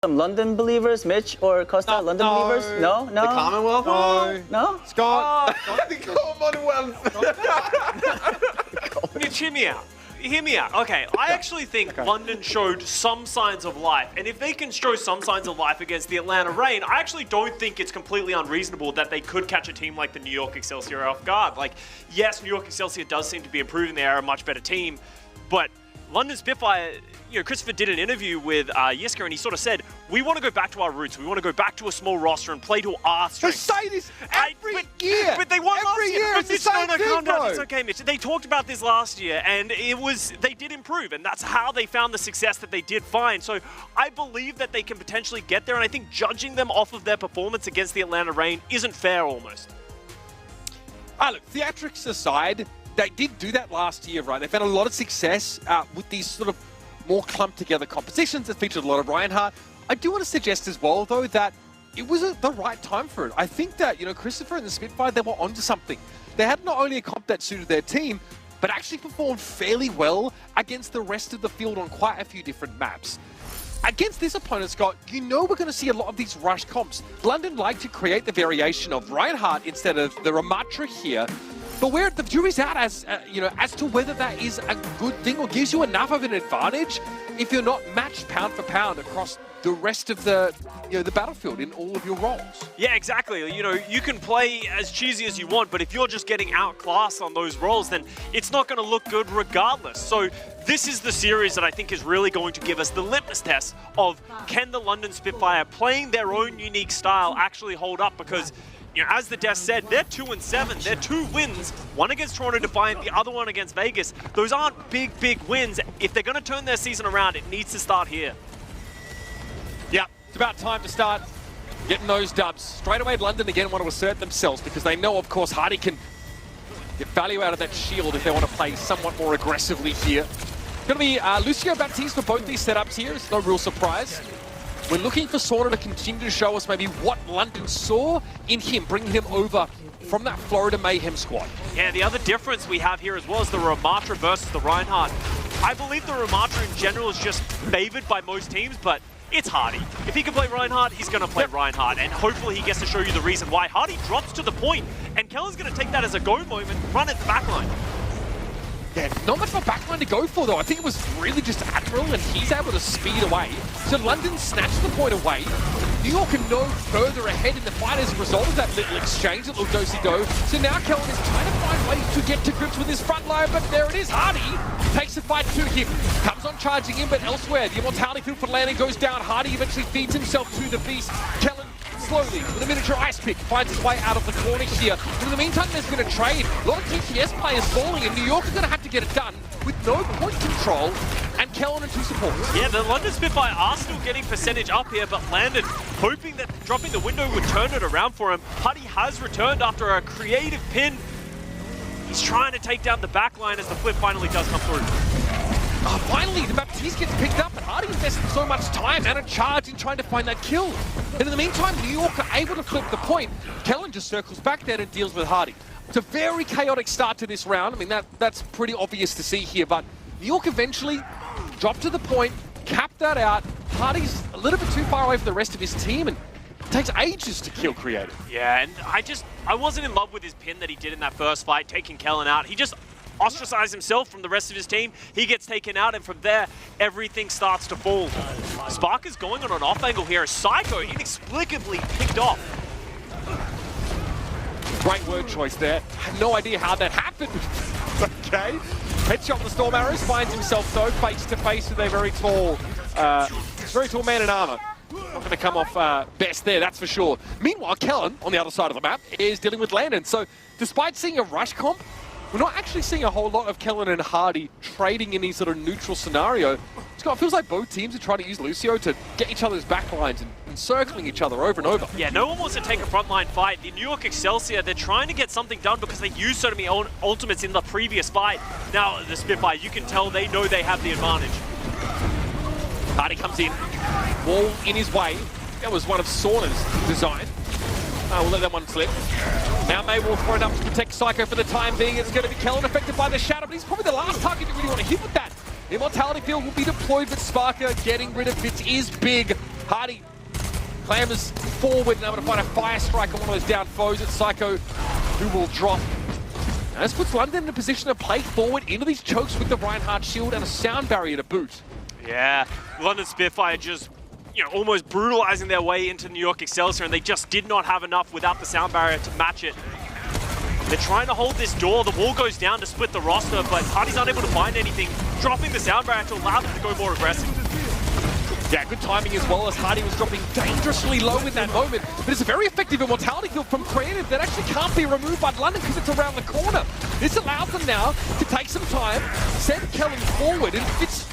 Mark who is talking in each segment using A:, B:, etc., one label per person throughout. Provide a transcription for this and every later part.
A: Some London believers, Mitch or Costa? London believers? No, no.
B: The Commonwealth?
A: No.
B: Scott.
C: The Commonwealth.
D: Mitch, hear me out. Hear me out. Okay, I actually think London showed some signs of life. And if they can show some signs of life against the Atlanta Reign, I actually don't think it's completely unreasonable that they could catch a team like the New York Excelsior off guard. Like, yes, New York Excelsior does seem to be improving. They are a much better team. But London Spitfire, you know, Christopher did an interview with Yiska, and he sort of said, we want to go back to our roots. We want to go back to a small roster and play to our
C: They
D: strengths.
C: say this every year.
D: But they won last year.
C: Every year, it's the
D: Mitch,
C: same
D: no,
C: thing,
D: calm down.
C: bro.
D: It's okay, Mitch. They talked about this last year, and they did improve, and that's how they found the success that they did find. So I believe that they can potentially get there, and I think judging them off of their performance against the Atlanta Reign isn't fair almost.
C: Look, theatrics aside, they did do that last year, right? They found a lot of success with these sort of more clumped together compositions that featured a lot of Reinhardt. I do want to suggest as well, though, that it was the right time for it. I think that, you know, Christopher and the Spitfire, they were onto something. They had not only a comp that suited their team, but actually performed fairly well against the rest of the field on quite a few different maps. Against this opponent, Scott, you know we're going to see a lot of these rush comps. London like to create the variation of Reinhardt instead of the Ramatra here. But where the jury's out as as to whether that is a good thing or gives you enough of an advantage if you're not matched pound for pound across the rest of the the battlefield in all of your roles.
D: Yeah, exactly. You know, you can play as cheesy as you want, but if you're just getting outclassed on those roles, then it's not going to look good regardless. So this is the series that I think is really going to give us the litmus test of can the London Spitfire playing their own unique style actually hold up, because you know, as the desk said, they're 2-7. They're 2 wins, one against Toronto Defiant, the other one against Vegas. Those aren't big wins. If they're going to turn their season around, it needs to start here.
C: Yeah, it's about time to start getting those dubs. Straight away, London again want to assert themselves because they know, of course, Hardy can get value out of that shield if they want to play somewhat more aggressively here. Going to be Lucio Baptiste for both these setups here. It's no real surprise. We're looking for Sauna to continue to show us maybe what London saw in him, bringing him over from that Florida Mayhem squad.
D: Yeah, the other difference we have here as well is the Ramatra versus the Reinhardt. I believe the Ramatra in general is just favored by most teams, but it's Hardy. If he can play Reinhardt, he's going to play Reinhardt, and hopefully he gets to show you the reason why. Hardy drops to the point, and Kellen's going to take that as a go moment, run at the backline.
C: Yeah, not much of a backline to go for, though. I think it was really just Admiral, and he's able to speed away. So London snatched the point away. New York are no further ahead in the fight as a result of that little exchange, that little do-si-do. So now Kellen is trying to find ways to get to grips with his front line, but there it is. Hardy takes the fight to him. Comes on charging in, but elsewhere. The immortality field for landing goes down. Hardy eventually feeds himself to the beast. Kellen slowly, with a miniature ice pick, finds his way out of the corner here. But in the meantime, there's been a trade. A lot of TTS players falling, and New York are going to have to get it done with no point control and Kellen and 2 supports.
D: Yeah, the London Spitfire are still getting percentage up here, but Landon hoping that dropping the window would turn it around for him. Putty has returned after a creative pin. He's trying to take down the back line as the flip finally does come through.
C: Finally, the Baptiste gets picked up, and Hardy invested so much time and a charge in trying to find that kill. And in the meantime, New York are able to flip the point. Kellen just circles back there and deals with Hardy. It's a very chaotic start to this round. I mean, that's pretty obvious to see here, but New York eventually dropped to the point, capped that out. Hardy's a little bit too far away from the rest of his team, and it takes ages to kill Creative.
D: Yeah, and I wasn't in love with his pin that he did in that first fight, taking Kellen out. He just ostracized himself from the rest of his team. He gets taken out, and from there, everything starts to fall. Spark is going on an off angle here. Psycho inexplicably picked off.
C: Great word choice there. Had no idea how that happened. Okay. Headshot on the Storm Arrows, finds himself though face to face with a very tall man in armor. Not going to come off best there, that's for sure. Meanwhile, Kellen, on the other side of the map, is dealing with Landon. So despite seeing a rush comp, we're not actually seeing a whole lot of Kellen and Hardy trading in any sort of neutral scenario. Scott, it feels like both teams are trying to use Lucio to get each other's backlines and circling each other over and over.
D: Yeah, no one wants to take a frontline fight. The New York Excelsior, they're trying to get something done because they used so many ultimates in the previous fight. Now, the Spitfire, you can tell they know they have the advantage.
C: Hardy comes in, wall in his way. That was one of Sauna's design. We'll let that one slip. Now May will throw it up to protect Psycho for the time being. It's going to be Kellen affected by the shadow, but he's probably the last target you really want to hit with that. Immortality field will be deployed, but Sparker getting rid of it is big. Hardy clambers forward and able to find a fire strike on one of those down foes. It's Psycho who will drop. Now this puts London in a position to play forward into these chokes with the Reinhardt shield and a sound barrier to boot.
D: Yeah, London Spitfire just, almost brutalizing their way into New York Excelsior, and they just did not have enough without the sound barrier to match it. They're trying to hold this door. The wall goes down to split the roster, but Hardy's unable to find anything, dropping the sound barrier to allow them to go more aggressive.
C: Yeah, good timing as well, as Hardy was dropping dangerously low in that moment. But it's a very effective immortality kill from Creative that actually can't be removed by London because it's around the corner. This allows them now to take some time, send Kellen forward, and Fitz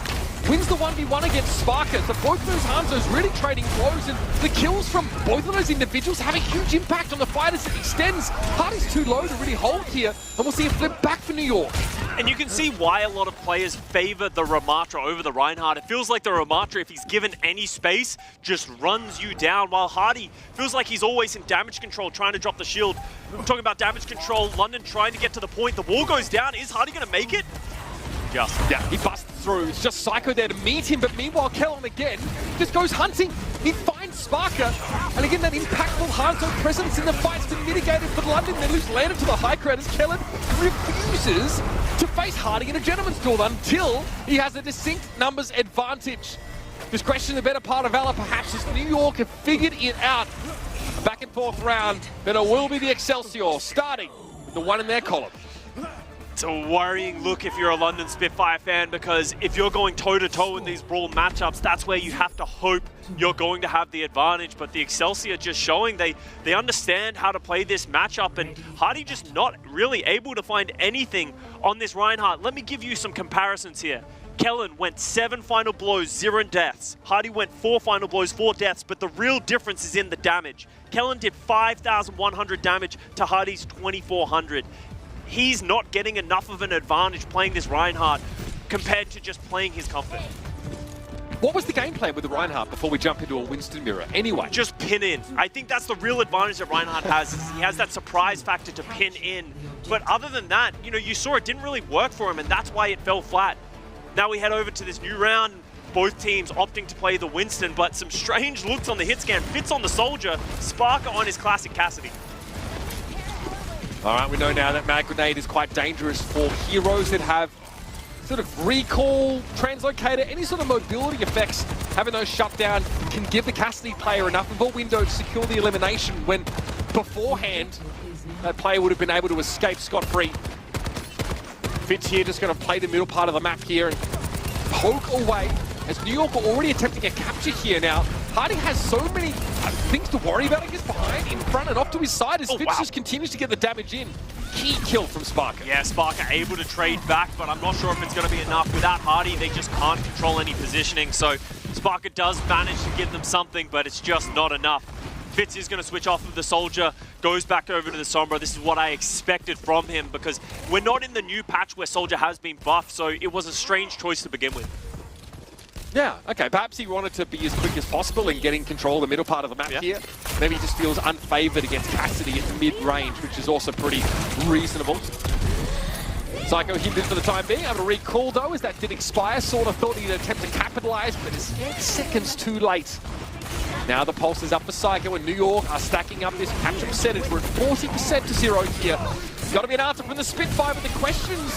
C: wins the 1v1 against Sparker. So both of those Hanzos really trading blows, and the kills from both of those individuals have a huge impact on the fight as it extends. Hardy's too low to really hold here, and we'll see a flip back for New York.
D: And you can see why a lot of players favor the Ramatra over the Reinhardt. It feels like the Ramatra, if he's given any space, just runs you down, while Hardy feels like he's always in damage control, trying to drop the shield. I'm talking about damage control, London trying to get to the point. The wall goes down. Is Hardy going to make it?
C: Yeah, he busts through. It's just Psycho there to meet him, but meanwhile, Kellen again just goes hunting. He finds Sparker, and again, that impactful Hanzo presence in the fight's been mitigated for London. They lose landed to the high ground as Kellen refuses to face Hardy in a gentleman's duel until he has a distinct numbers advantage. Discretion, the better part of valor, perhaps, as New York have figured it out. A back and forth round, then it will be the Excelsior, starting with the one in their column.
D: It's a worrying look if you're a London Spitfire fan, because if you're going toe-to-toe in these brawl matchups, that's where you have to hope you're going to have the advantage. But the Excelsior just showing they understand how to play this matchup, and Hardy just not really able to find anything on this Reinhardt. Let me give you some comparisons here. Kellen went 7 final blows, 0 deaths. Hardy went 4 final blows, 4 deaths, but the real difference is in the damage. Kellen did 5,100 damage to Hardy's 2,400. He's not getting enough of an advantage playing this Reinhardt compared to just playing his comfort.
C: What was the game plan with the Reinhardt before we jump into a Winston mirror? Anyway.
D: Just pin in. I think that's the real advantage that Reinhardt has. Is he has that surprise factor to pin in. But other than that, you saw it didn't really work for him, and that's why it fell flat. Now we head over to this new round. Both teams opting to play the Winston, but some strange looks on the hit scan. Fitz on the Soldier, Sparker on his classic Cassidy.
C: All right, we know now that Mag Grenade is quite dangerous for heroes that have sort of recall, translocator, any sort of mobility effects. Having those shut down can give the Cassidy player enough of a window to secure the elimination when beforehand that player would have been able to escape scot-free. Fitz here just going to play the middle part of the map here and poke away as New York are already attempting a capture here now. Hardy has so many things to worry about, I guess, behind, in front, and off to his side as Fitz just continues to get the damage in. Key kill from Sparker.
D: Yeah, Sparker able to trade back, but I'm not sure if it's going to be enough. Without Hardy, they just can't control any positioning, so Sparker does manage to give them something, but it's just not enough. Fitz is going to switch off of the Soldier, goes back over to the Sombra. This is what I expected from him, because we're not in the new patch where Soldier has been buffed, so it was a strange choice to begin with.
C: Yeah, okay, perhaps he wanted to be as quick as possible in getting control of the middle part of the map here. Maybe he just feels unfavored against Cassidy at mid-range, which is also pretty reasonable. Psycho hindered for the time being, able to recall though, as that did expire. Sort of thought he'd attempt to capitalize, but it's seconds too late. Now the pulse is up for Psycho, and New York are stacking up this capture percentage. We're at 40% to 0 here. Got to be an answer from the Spitfire, but the questions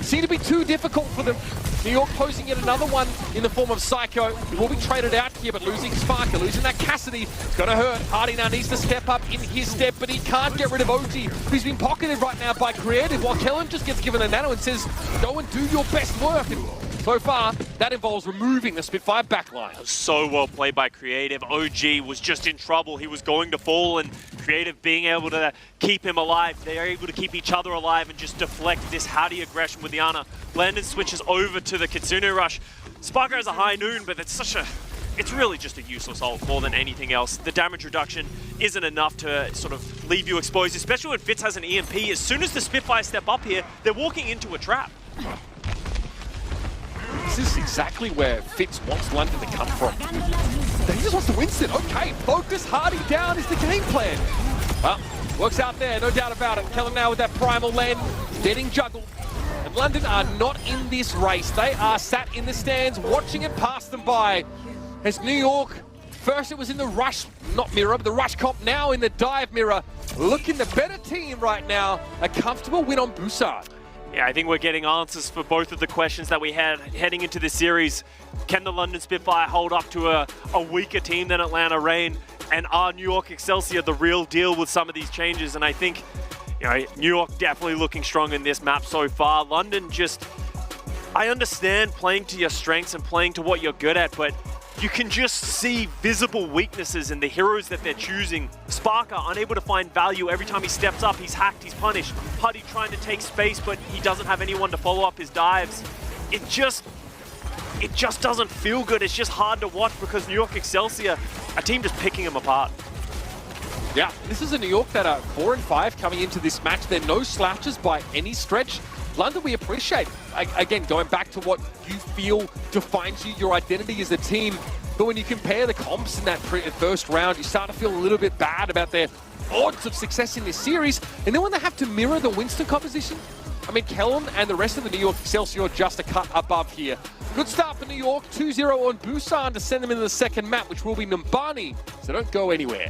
C: seem to be too difficult for them. New York posing yet another one in the form of Psycho, who will be traded out here, but losing Sparker, losing that Cassidy, it's going to hurt. Hardy now needs to step up in his step, but he can't get rid of OG, who's been pocketed right now by Creative, while Kellen just gets given a nano and says, go and do your best work. And so far, that involves removing the Spitfire backline.
D: So well played by Creative. OG was just in trouble. He was going to fall, and Creative being able to keep him alive. They are able to keep each other alive and just deflect this Hardy aggression with the Ana. Landon switches over to the Kitsune Rush. Sparker has a high noon, but it's really just a useless ult more than anything else. The damage reduction isn't enough to sort of leave you exposed, especially when Fitz has an EMP. As soon as the Spitfire step up here, they're walking into a trap.
C: This is exactly where Fitz wants London to come from. He just wants to Winston. Okay, focus Hardy down is the game plan. Well, works out there, no doubt about it. Kellen now with that primal land, getting juggled. And London are not in this race. They are sat in the stands, watching it pass them by. As New York First it was in the rush, not mirror, but the rush comp, now in the dive mirror. Looking the better team right now. A comfortable win on Bussard.
D: Yeah, I think we're getting answers for both of the questions that we had heading into this series. Can the London Spitfire hold up to a weaker team than Atlanta Reign? And are New York Excelsior the real deal with some of these changes? And I think, you know, New York definitely looking strong in this map so far. London just, I understand playing to your strengths and playing to what you're good at, but you can just see visible weaknesses in the heroes that they're choosing. Sparker, unable to find value every time he steps up. He's hacked, he's punished. Putty trying to take space, but he doesn't have anyone to follow up his dives. It just doesn't feel good. It's just hard to watch because New York Excelsior, a team just picking them apart.
C: Yeah, this is a New York that are 4 and 5 coming into this match. They're no slouches by any stretch. London, we appreciate, again, going back to what you feel defines you, your identity as a team. But when you compare the comps in that first round, you start to feel a little bit bad about their odds of success in this series. And then when they have to mirror the Winston composition, I mean, Kellen and the rest of the New York Excelsior just a cut above here. Good start for New York, 2-0 on Busan to send them into the second map, which will be Numbani. So don't go anywhere.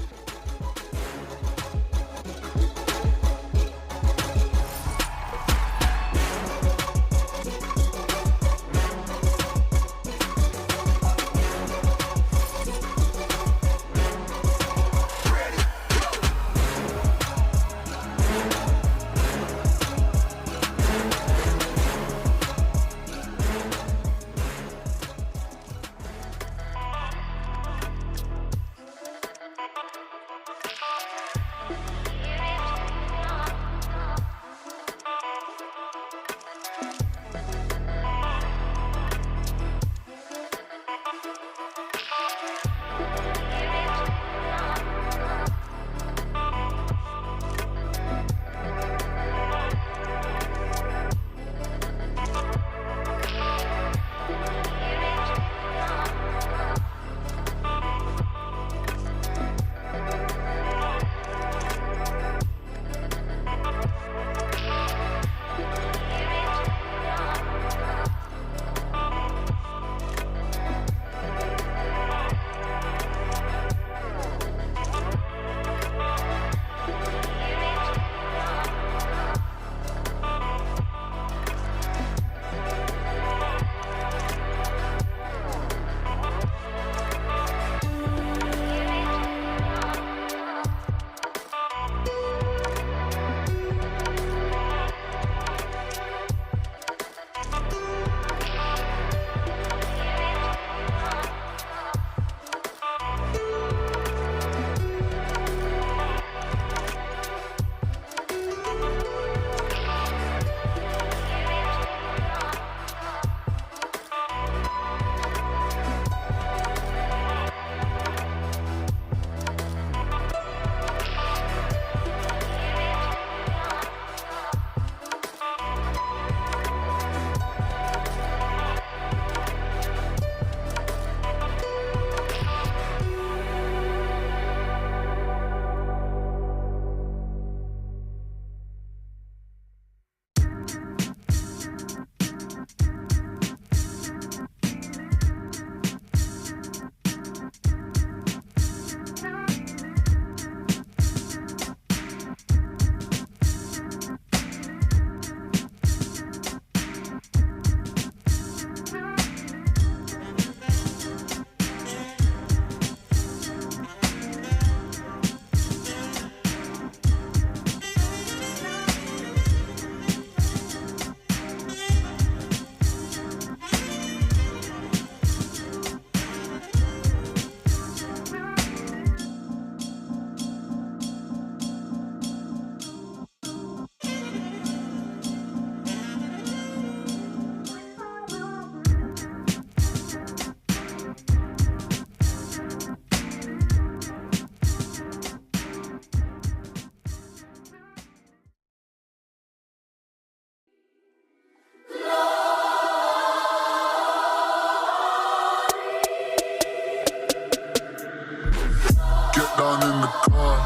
B: down in the car.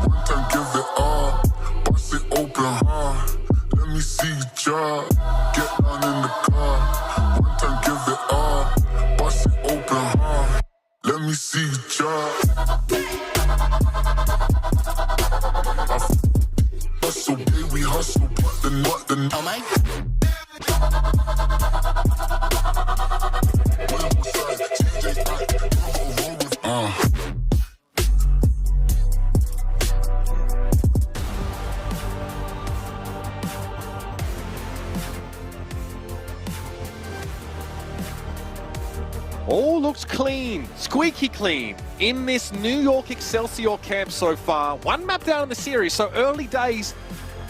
B: One time give it all. Bust it open hard. Let me see you drop. Get down in the car. One time give it all. Bust it open hard. Let me see you drop.
C: looks clean, squeaky clean, in this New York Excelsior camp so far. One map down in the series, so early days.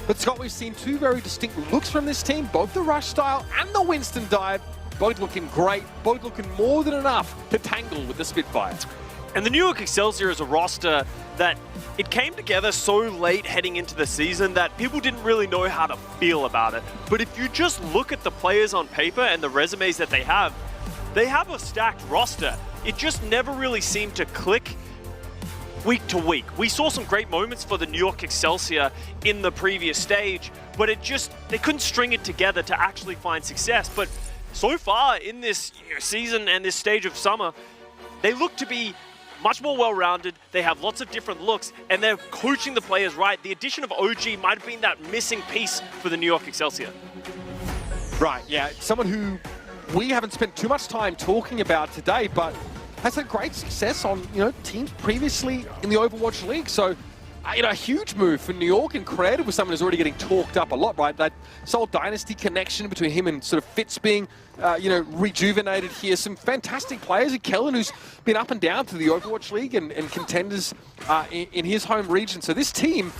C: But Scott, we've seen two very distinct looks from this team, both the rush style and the Winston dive. Both looking great, both looking more than enough to tangle with the Spitfire.
D: And the New York Excelsior is a roster that it came together so late heading into the season that people didn't really know how to feel about it. But if you just look at the players on paper and the resumes that they have a stacked roster. It just never really seemed to click week to week. We saw some great moments for the New York Excelsior in the previous stage, but they couldn't string it together to actually find success. But so far in this season and this stage of summer, they look to be much more well-rounded. They have lots of different looks, and they're coaching the players right. The addition of OG might have been that missing piece for the New York Excelsior.
C: Right, yeah, someone who we haven't spent too much time talking about today, but has had great success on, teams previously in the Overwatch League. So, a huge move for New York, and creative with someone who's already getting talked up a lot, right? That Seoul Dynasty connection between him and sort of Fitz being, rejuvenated here. Some fantastic players. And Kellen, who's been up and down through the Overwatch League and contenders in his home region. So this team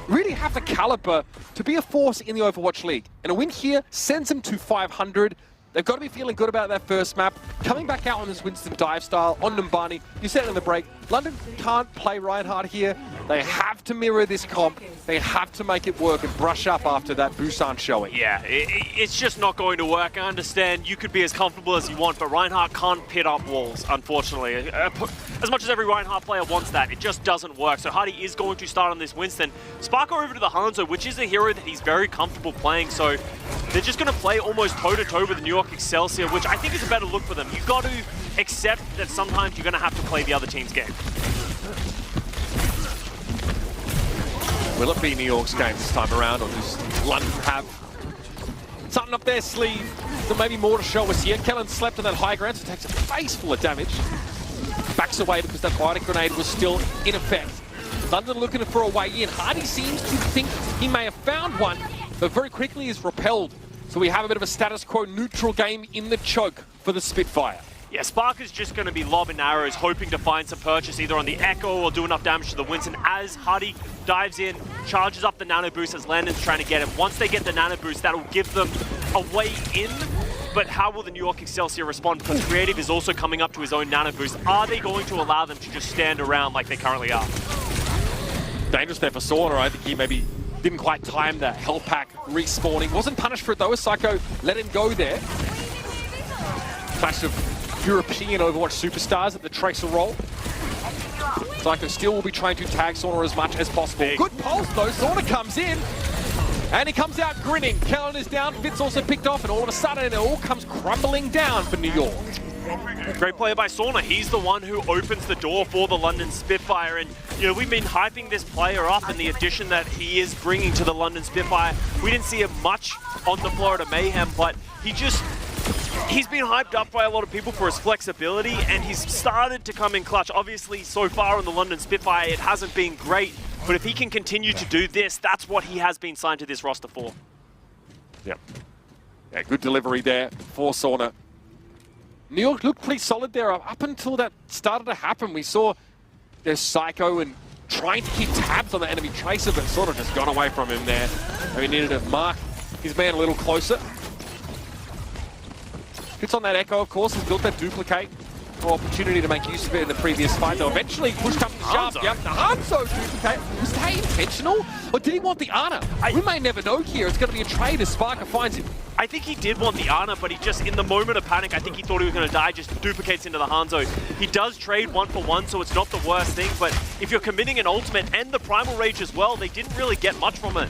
C: really have the caliber to be a force in the Overwatch League. And a win here sends them to 500. They've got to be feeling good about that first map. Coming back out on this Winston dive style on Numbani. You said it in the break, London can't play Reinhardt here. They have to mirror this comp. They have to make it work and brush up after that Busan showing.
D: Yeah, it's just not going to work. I understand you could be as comfortable as you want, but Reinhardt can't pit up walls, unfortunately. As much as every Reinhardt player wants that, it just doesn't work. So Hardy is going to start on this Winston. Sparko over to the Hanzo, which is a hero that he's very comfortable playing. So they're just going to play almost toe-to-toe with the New York Excelsior, which I think is a better look for them. You've got to accept that sometimes you're going to have to play the other team's game.
C: Will it be New York's game this time around, or does London have something up their sleeve? So maybe more to show us here. Kellen slept on that high ground, so takes a face full of damage. Backs away because that bionic grenade was still in effect. London looking for a way in. Hardy seems to think he may have found one, but very quickly is repelled. So we have a bit of a status quo neutral game in the choke for the Spitfire.
D: Yeah, Spark is just going to be lobbing arrows, hoping to find some purchase either on the Echo or do enough damage to the Winston as Hardy dives in, charges up the nano boost as Landon's trying to get him. Once they get the nano boost, that'll give them a way in. But how will the New York Excelsior respond? Because Creative is also coming up to his own nano boost. Are they going to allow them to just stand around like they currently are?
C: Dangerous there for Sauna. I think he maybe didn't quite time the health pack respawning. Wasn't punished for it though, as Psycho let him go there. Clash of European Overwatch superstars at the Tracer role. Psycho still will be trying to tag Sauna as much as possible. Good pulse though, Sauna comes in, and he comes out grinning. Kellen is down, Fitz also picked off, and all of a sudden it all comes crumbling down for New York.
D: Great player by Sauna. He's the one who opens the door for the London Spitfire, and we've been hyping this player up and the addition that he is bringing to the London Spitfire. We didn't see him much on the Florida Mayhem, but he's been hyped up by a lot of people for his flexibility, and he's started to come in clutch. Obviously, so far on the London Spitfire, it hasn't been great, but if he can continue to do this, that's what he has been signed to this roster for.
C: Yeah, good delivery there for Sauna. New York looked pretty solid there up until that started to happen. We saw their Psycho and trying to keep tabs on the enemy Tracer, but sort of just gone away from him there. And he needed to mark his man a little closer. Hits on that Echo, of course, has built that duplicate. Opportunity to make use of it in the previous fight, though eventually pushed up the shaft. Yep, the Hanzo duplicate. Was that intentional? Or did he want the Ana? We may never know here. It's going to be a trade as Sparker finds him.
D: I think he did want the Ana, but he just, in the moment of panic, I think he thought he was going to die, just duplicates into the Hanzo. He does trade 1-for-1, so it's not the worst thing, but if you're committing an ultimate and the Primal Rage as well, they didn't really get much from it.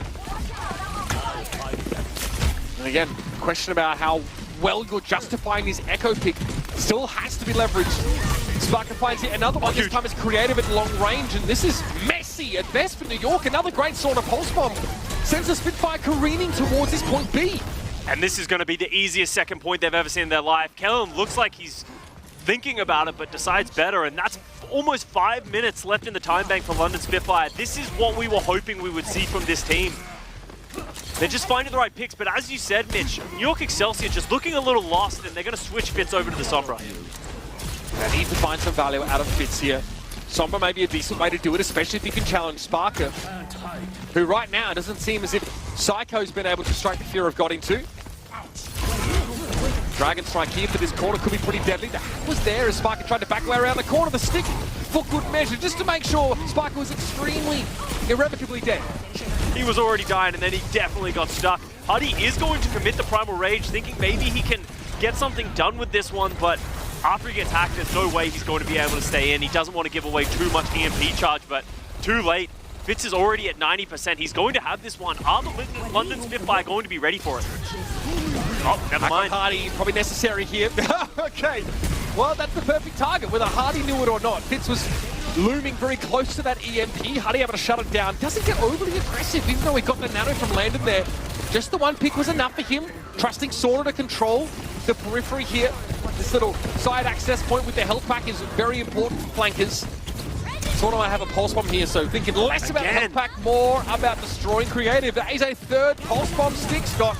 C: And again, question about how well you're justifying his Echo pick still has to be leveraged. Sparker finds it. Another one, this time is creative at long range, and this is messy at best for New York. Another great sort of pulse bomb. Sends the Spitfire careening towards this point B.
D: And this is going to be the easiest second point they've ever seen in their life. Kellen looks like he's thinking about it, but decides better, and that's almost 5 minutes left in the time bank for London Spitfire. This is what we were hoping we would see from this team. They're just finding the right picks, but as you said, Mitch, New York Excelsior just looking a little lost, and they're going to switch Fitz over to the Sombra.
C: They need to find some value out of Fitz here. Sombra may be a decent way to do it, especially if you can challenge Sparker, who right now doesn't seem as if Psycho's been able to strike the fear of God into. Dragon strike here for this corner could be pretty deadly. The hack was there as Sparker tried to back way around the corner. The stick for good measure, just to make sure Sparker was extremely, irrevocably dead.
D: He was already dying, and then he definitely got stuck. Huddy is going to commit the Primal Rage, thinking maybe he can get something done with this one, but after he gets hacked, there's no way he's going to be able to stay in. He doesn't want to give away too much EMP charge, but too late. Fitz is already at 90%. He's going to have this one. Are the London Spitfire going to be ready for it? Oh, never mind.
C: Hardy, probably necessary here. Okay, well, that's the perfect target, whether Hardy knew it or not. Fitz was looming very close to that EMP. Hardy able to shut it down. Doesn't get overly aggressive, even though he got the nano from Landon there. Just the one pick was enough for him. Trusting Sauna to control the periphery here. This little side access point with the health pack is very important for flankers. Sauna might have a pulse bomb here, so thinking less about the health pack, more about destroying creative. That is a third pulse bomb stick, Scott.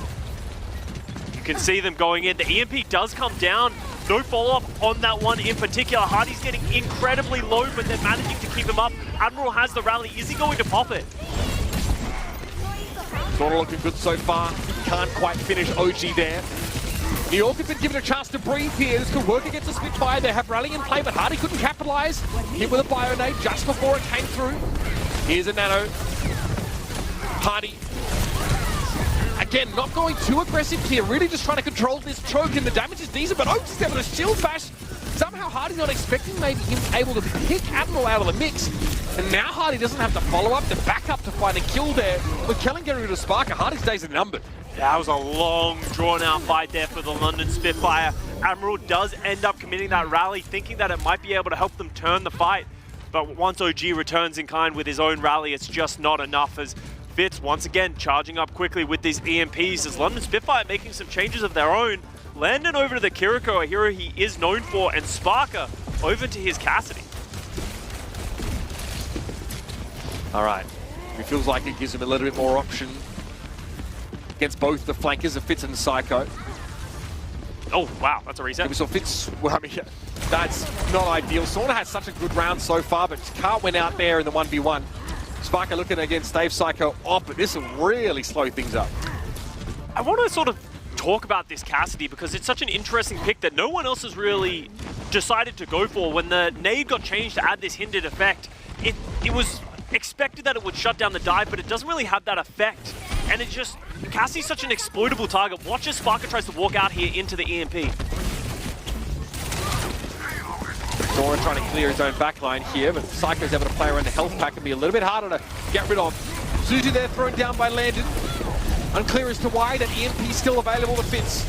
D: You can see them going in. The EMP does come down. No follow-up on that one in particular. Hardy's getting incredibly low, but they're managing to keep him up. Admiral has the rally. Is he going to pop it?
C: Sauna looking good so far. Can't quite finish OG there. New York has been given a chance to breathe here. This could work against the Spitfire. They have rally in play, but Hardy couldn't capitalize. Hit with a Bionade just before it came through. Here's a nano. Hardy. Again, not going too aggressive here. Really just trying to control this choke, and the damage is decent, but Oaks is able to shield bash. Somehow Hardy's not expecting maybe him able to pick Admiral out of the mix. And now Hardy doesn't have to follow up, the backup to find a kill there. With Kellen getting rid of Sparker, Hardy's days are numbered.
D: That was a long, drawn-out fight there for the London Spitfire. Admiral does end up committing that rally, thinking that it might be able to help them turn the fight. But once OG returns in kind with his own rally, it's just not enough, as Fitz once again charging up quickly with these EMPs, as London Spitfire making some changes of their own. Landon over to the Kiriko, a hero he is known for, and Sparker over to his Cassidy.
C: All right, it feels like it gives him a little bit more option against both the flankers of Fitz and Psycho.
D: Oh, wow, that's a reset.
C: We saw Fitz, well, I mean, that's not ideal. Sauna had such a good round so far, but Cart went out there in the 1v1. Sparker looking against Dave Psycho off, but this will really slow things up.
D: I want to sort of talk about this Cassidy because it's such an interesting pick that no one else has really decided to go for. When the nade got changed to add this hindered effect, it was expected that it would shut down the dive, but it doesn't really have that effect. And it just, Cassie's such an exploitable target. Watch as Sparker tries to walk out here into the EMP.
C: Dora trying to clear his own backline here, but Psycho's able to play around the health pack and be a little bit harder to get rid of. Suzu there thrown down by Landon. Unclear as to why that EMP's still available to Fitz.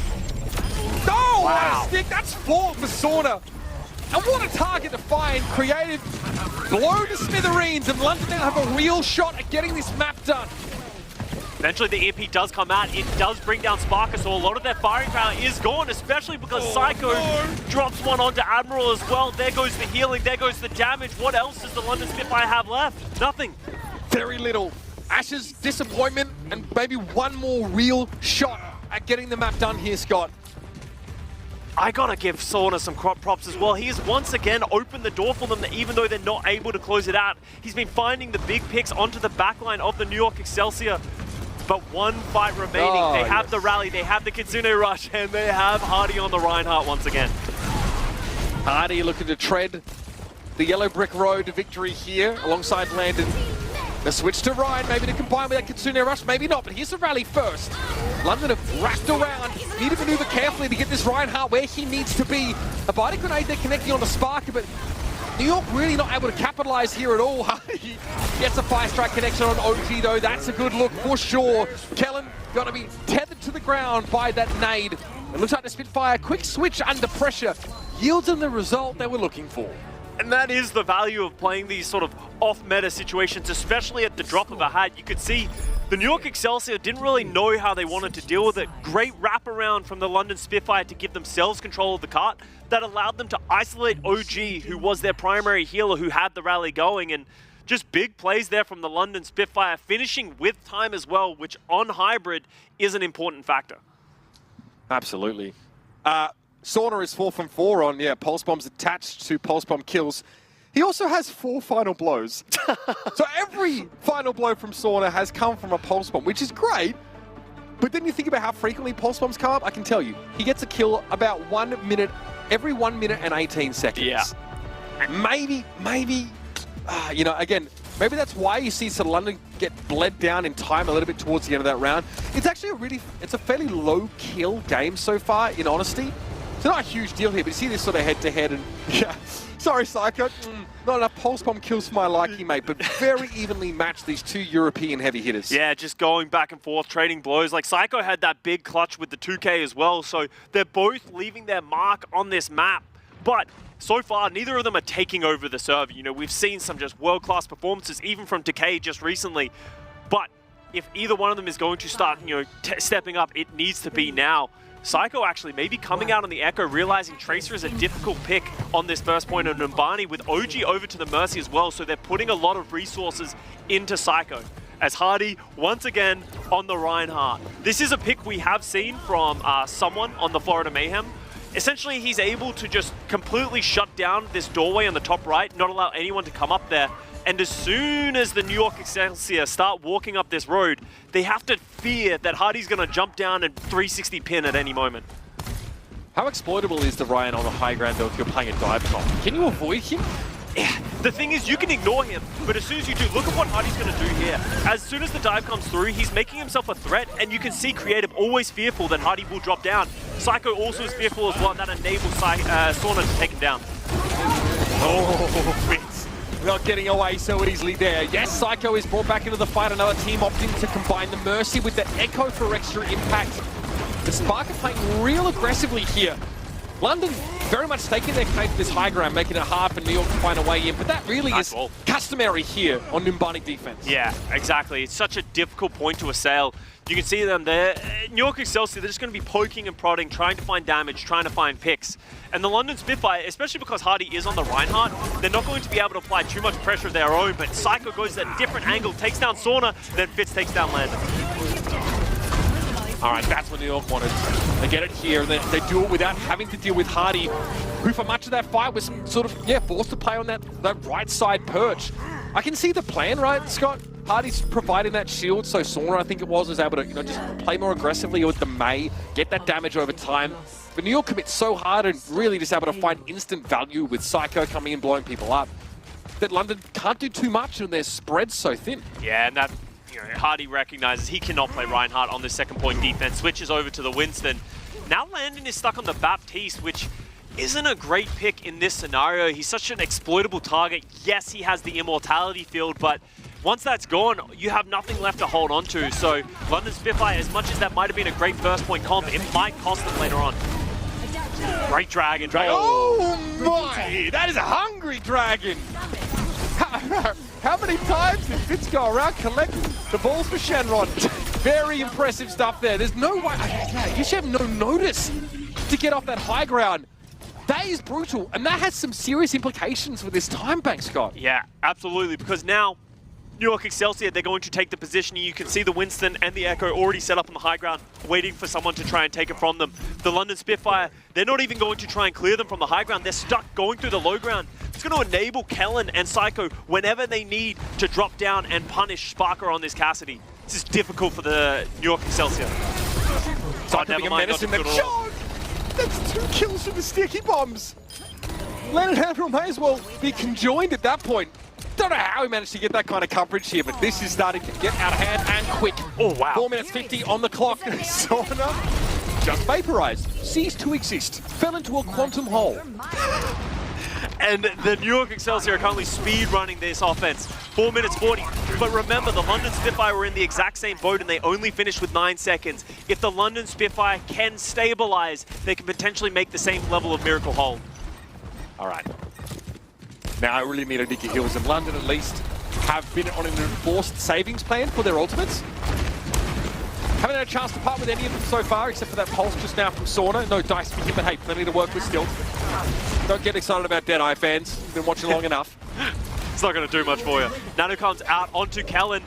C: Oh, wow. What a stick! That's 4 for Sauna. And what a target to find. Creative, blow the smithereens, and London now have a real shot at getting this map done.
D: Eventually the EMP does come out. It does bring down Sparker, so a lot of their firing power is gone, especially because Psycho drops one onto Admiral as well. There goes the healing, there goes the damage. What else does the London Spitfire have left? Nothing.
C: Very little. Ash's disappointment and maybe one more real shot at getting the map done here, Scott.
D: I gotta give Sauna some props as well. He has once again opened the door for them, even though they're not able to close it out. He's been finding the big picks onto the backline of the New York Excelsior. But one fight remaining.
C: Oh,
D: they have the rally, they have the Kitsune Rush, and they have Hardy on the Reinhardt once again.
C: Hardy looking to tread the yellow brick road to victory here alongside Landon. The switch to Ryan, maybe to combine with that Kitsune Rush, maybe not, but here's the rally first. London have wrapped around, need to maneuver carefully to get this Reinhardt where he needs to be. A body grenade there connecting on the Sparker, but New York really not able to capitalize here at all. Hardy gets a fire strike connection on OG though, that's a good look for sure. Kellen got to be tethered to the ground by that nade. It looks like the Spitfire, quick switch under pressure, yields them the result they were looking for.
D: And that is the value of playing these sort of off-meta situations, especially at the drop of a hat. You could see the New York Excelsior didn't really know how they wanted to deal with it. Great wraparound from the London Spitfire to give themselves control of the cart that allowed them to isolate OG, who was their primary healer, who had the rally going. And just big plays there from the London Spitfire, finishing with time as well, which on hybrid is an important factor.
C: Absolutely. Sauna is 4 from 4 on, pulse bombs attached to pulse bomb kills. He also has 4 final blows. So every final blow from Sauna has come from a pulse bomb, which is great. But then you think about how frequently pulse bombs come up, I can tell you, he gets a kill about 1 minute, every 1 minute and 18 seconds. Yeah. Maybe, again, maybe that's why you see Sir London get bled down in time a little bit towards the end of that round. It's actually it's a fairly low kill game so far, in honesty. It's not a huge deal here, but you see this sort of head-to-head and, sorry, Psycho, not enough pulse bomb kills for my liking, mate, but very evenly matched, these two European heavy hitters.
D: Yeah, just going back and forth, trading blows. Like, Psycho had that big clutch with the 2K as well, so they're both leaving their mark on this map. But so far, neither of them are taking over the server. You know, we've seen some just world-class performances, even from Decay just recently. But if either one of them is going to start, stepping up, it needs to be now. Psycho actually maybe coming out on the Echo, realizing Tracer is a difficult pick on this first point of Numbani, with OG over to the Mercy as well, so they're putting a lot of resources into Psycho. As Hardy, once again, on the Reinhardt. This is a pick we have seen from someone on the Florida Mayhem. Essentially, he's able to just completely shut down this doorway on the top right, not allow anyone to come up there. And as soon as the New York Excelsior start walking up this road, they have to fear that Hardy's going to jump down and 360 pin at any moment.
C: How exploitable is the Ryan on the high ground, though, if you're playing a dive comp? Can you avoid him?
D: Yeah, the thing is, you can ignore him, but as soon as you do, look at what Hardy's going to do here. As soon as the dive comes through, he's making himself a threat, and you can see Creative always fearful that Hardy will drop down. Psycho also is fearful as well, and that enables Sauna to take him down.
C: Oh, Fitz. Not getting away so easily there. Yes, Psycho is brought back into the fight. Another team opting to combine the Mercy with the Echo for extra impact. The Spark are playing real aggressively here. London very much taking their claim to this high ground, making it hard for New York to find a way in, but that really is customary here on Numbani defense.
D: Yeah, exactly. It's such a difficult point to assail. You can see them there. New York Excelsior, they're just going to be poking and prodding, trying to find damage, trying to find picks. And the London Spitfire, especially because Hardy is on the Reinhardt, they're not going to be able to apply too much pressure of their own, but Psycho goes at a different angle, takes down Sauna, then Fitz takes down Landon.
C: All right, that's what New York wanted. They get it here, and they do it without having to deal with Hardy, who for much of that fight was sort of, forced to play on that right side perch. I can see the plan, right, Scott? Hardy's providing that shield, so Sauna, I think it was able to, just play more aggressively with the May, get that damage over time. But New York commits so hard and really just able to find instant value with Psycho coming in, blowing people up, that London can't do too much and their spread's so thin.
D: Yeah, and that, Hardy recognizes he cannot play Reinhardt on the second point defense, switches over to the Winston. Now Landon is stuck on the Baptiste, which isn't a great pick in this scenario. He's such an exploitable target. Yes, he has the immortality field, but once that's gone, you have nothing left to hold on to. So London Spitfire, as much as that might have been a great first point comp, it might cost them later on. Great Dragon.
C: Oh my! That is a hungry Dragon! How many times did Fitz go around collecting the balls for Shenron? Very impressive stuff there. There's no way. You should have no notice to get off that high ground. That is brutal, and that has some serious implications for this time bank, Scott.
D: Yeah, absolutely, because now New York Excelsior, they're going to take the positioning. You can see the Winston and the Echo already set up on the high ground, waiting for someone to try and take it from them. The London Spitfire, they're not even going to try and clear them from the high ground. They're stuck going through the low ground. It's going to enable Kellen and Psycho whenever they need to drop down and punish Sparker on this Cassidy. This is difficult for the New York Excelsior.
C: Psycho being a menace in the choke! That's 2 kills from the sticky bombs! Leonard Handel may as well be conjoined at that point. Don't know how he managed to get that kind of coverage here, but this is starting to get out of hand and quick.
D: Oh, wow.
C: 4 minutes 50 on the clock. Sauna just vaporized, ceased to exist, fell into a quantum hole.
D: And the New York Excelsior are currently speed running this offense. 4 minutes 40. But remember, the London Spitfire were in the exact same boat and they only finished with 9 seconds. If the London Spitfire can stabilize, they can potentially make the same level of Miracle hold.
C: All right. Now I really need to dig your heels, and London at least have been on an enforced savings plan for their ultimates. Haven't had a chance to part with any of them so far, except for that pulse just now from Sauna. No dice for him, but hey, plenty to work with still. Don't get excited about Deadeye, fans. You've been watching long enough.
D: It's not going to do much for you. Nano comes out onto Kellen.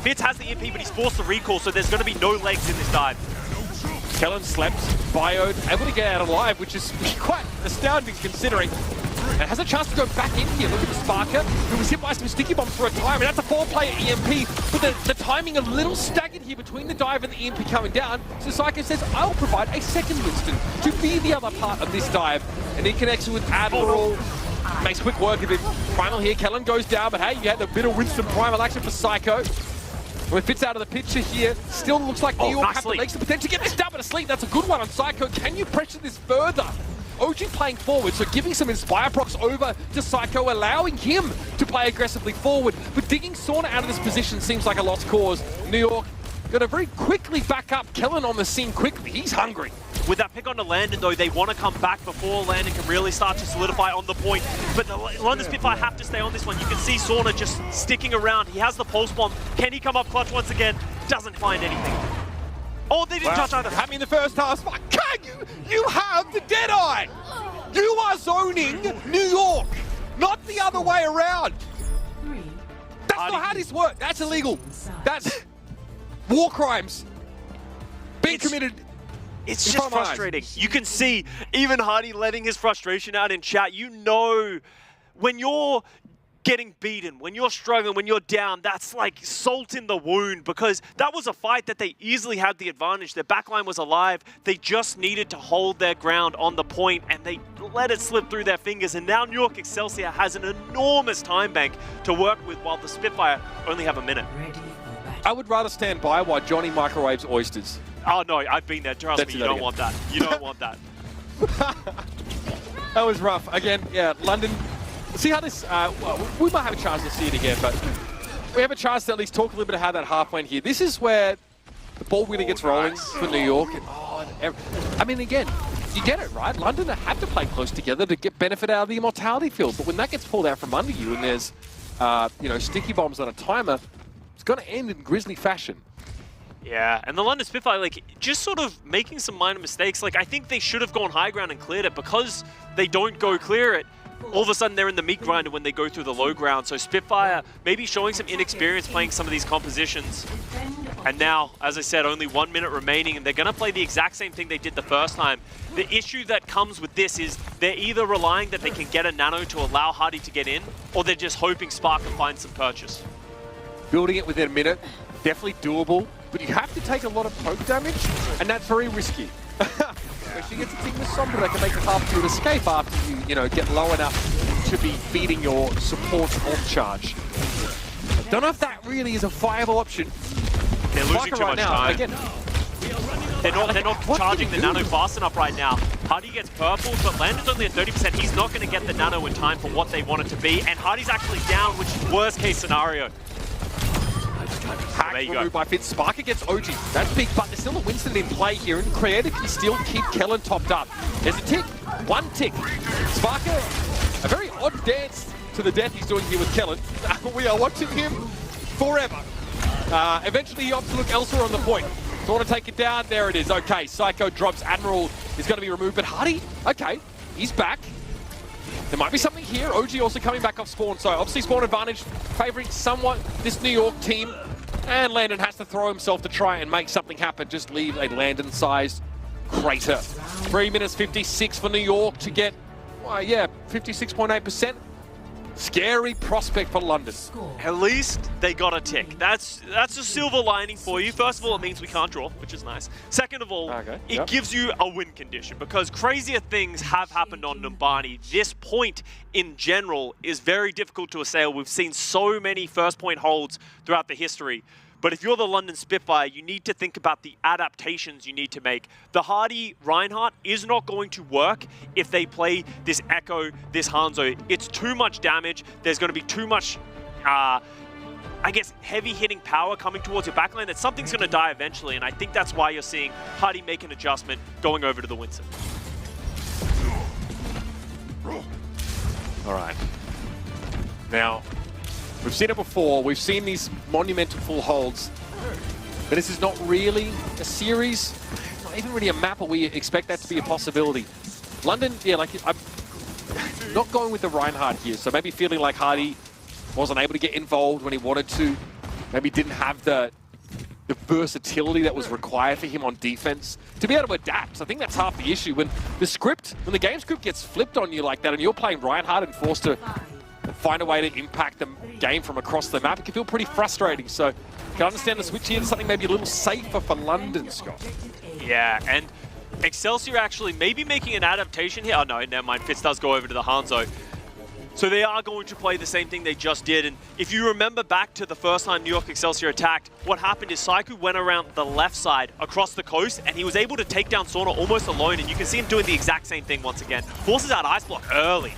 D: Fitz has the MP, but he's forced to recall, so there's going to be no legs in this dive.
C: Kellen slept, bioed, able to get out alive, which is quite astounding considering. And has a chance to go back in here. Look at the Sparker, who was hit by some sticky bombs for a time, and that's a 4-player EMP. But the timing a little staggered here between the dive and the EMP coming down. So Psycho says, I'll provide a second Winston to be the other part of this dive. And he connects with Admiral. Makes quick work of it. Primal here, Kellen goes down, but hey, you had a bit of Winston Primal action for Psycho. When it fits out of the picture here, still looks like New York have to make the potential to get this down to sleep. That's a good one on Psycho. Can you pressure this further? OG playing forward, so giving some Inspire procs over to Psycho, allowing him to play aggressively forward. But digging Sauna out of this position seems like a lost cause. New York got to very quickly back up Kellen on the scene quickly. He's hungry.
D: With that pick onto Landon, though, they want to come back before Landon can really start to solidify on the point. But the London Spitfire have to stay on this one. You can see Sauna just sticking around. He has the pulse bomb. Can he come up clutch once again? Doesn't find anything. Oh, they didn't touch either.
C: Had me in the first half. Can you have the Deadeye! You are zoning New York, not the other way around. That's not how this works. That's illegal. That's war crimes being committed.
D: It's just frustrating. You can see even Hardy letting his frustration out in chat. You know, when you're getting beaten, when you're struggling, when you're down, that's like salt in the wound, because that was a fight that they easily had the advantage. Their backline was alive. They just needed to hold their ground on the point, and they let it slip through their fingers. And now New York Excelsior has an enormous time bank to work with, while the Spitfire only have a minute.
C: I would rather stand by while Johnny microwaves oysters.
D: Oh no, I've been there. Trust me, you don't want that. You don't want that.
C: That was rough. Again, yeah, London. See how this, well, we might have a chance to see it again, but we have a chance to at least talk a little bit of how that half went here. This is where the ball really gets rolling for New York. And, I mean, again, you get it, right? London have to play close together to get benefit out of the immortality field. But when that gets pulled out from under you and there's, you know, sticky bombs on a timer, it's going to end in grisly fashion.
D: Yeah, and the London Spitfire, like, just sort of making some minor mistakes. Like, I think they should have gone high ground and cleared it. Because they don't go clear it, all of a sudden they're in the meat grinder when they go through the low ground. So Spitfire maybe showing some inexperience playing some of these compositions. And now, as I said, only 1 minute remaining, and they're going to play the exact same thing they did the first time. The issue that comes with this is they're either relying that they can get a nano to allow Hardy to get in, or they're just hoping Spark can find some purchase.
C: Building it within a minute, definitely doable, but you have to take a lot of poke damage, and that's very risky. Especially against a team with Sombra that can make it hard for you to escape after you know, get low enough to be feeding your support on charge. I don't know if that really is a viable option.
D: They're losing too much time.
C: Again,
D: they're not charging the nano fast enough right now. Hardy gets purple, but Landon's only at 30%. He's not going to get the nano in time for what they want it to be, and Hardy's actually down, which is worst case scenario.
C: Hack removed by Fitz. Sparker gets OG. That's big, but there's still a Winston in play here, and Creative can still keep Kellen topped up. There's a tick. One tick. Sparker, a very odd dance to the death he's doing here with Kellen. We are watching him forever. Eventually he opts to look elsewhere on the point. So want to take it down. There it is. Okay, Psycho drops. Admiral is going to be removed, but Hardy, okay, he's back. There might be something here. OG also coming back off spawn, so obviously spawn advantage favouring somewhat this New York team. And Landon has to throw himself to try and make something happen. Just leave a Landon-sized crater. 3 minutes 56 for New York to get, well, yeah, 56.8%. Scary prospect for London.
D: At least they got a tick. That's a silver lining for you. First of all, it means we can't draw, which is nice. Second of all, it gives you a win condition, because crazier things have happened on Numbani. This point in general is very difficult to assail. We've seen so many first point holds throughout the history. But if you're the London Spitfire, you need to think about the adaptations you need to make. The Hardy Reinhardt is not going to work if they play this Echo, this Hanzo. It's too much damage. There's going to be too much, I guess, heavy-hitting power coming towards your backline that something's going to die eventually. And I think that's why you're seeing Hardy make an adjustment going over to the Winston.
C: All right. Now, we've seen it before. We've seen these monumental full holds. But this is not really a series, not even really a map where we expect that to be a possibility. London, yeah, like, I'm not going with the Reinhardt here, so maybe feeling like Hardy wasn't able to get involved when he wanted to. Maybe didn't have the the versatility that was required for him on defense to be able to adapt. So I think that's half the issue. When the game script gets flipped on you like that and you're playing Reinhardt and forced to find a way to impact the game from across the map, it can feel pretty frustrating. So I can understand the switch here to something maybe a little safer for London, Scott.
D: Yeah, and Excelsior actually maybe making an adaptation here. Oh no, never mind. Fitz does go over to the Hanzo. So they are going to play the same thing they just did. And if you remember back to the first time New York Excelsior attacked, what happened is Saiku went around the left side across the coast and he was able to take down Sauna almost alone. And you can see him doing the exact same thing once again. Forces out Ice Block early.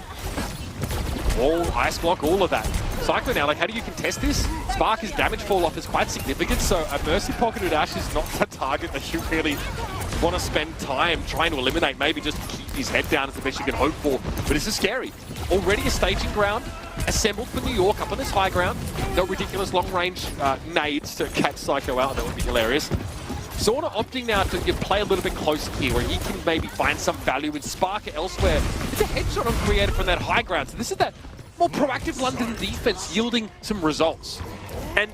C: All Ice Block, all of that. Saiku now, like, how do you contest this? Sparker's damage fall off is quite significant, so a Mercy Pocketed Ash is not the target that you really want to spend time trying to eliminate. Maybe just keep his head down is the best you can hope for. But this is scary. Already a staging ground assembled for New York up on this high ground. No ridiculous long-range nades to catch Psycho out. That would be hilarious. Sauna opting now to play a little bit closer here, where he can maybe find some value in Sparker elsewhere. It's a headshot on created from that high ground. So this is that more proactive London defense yielding some results.
D: And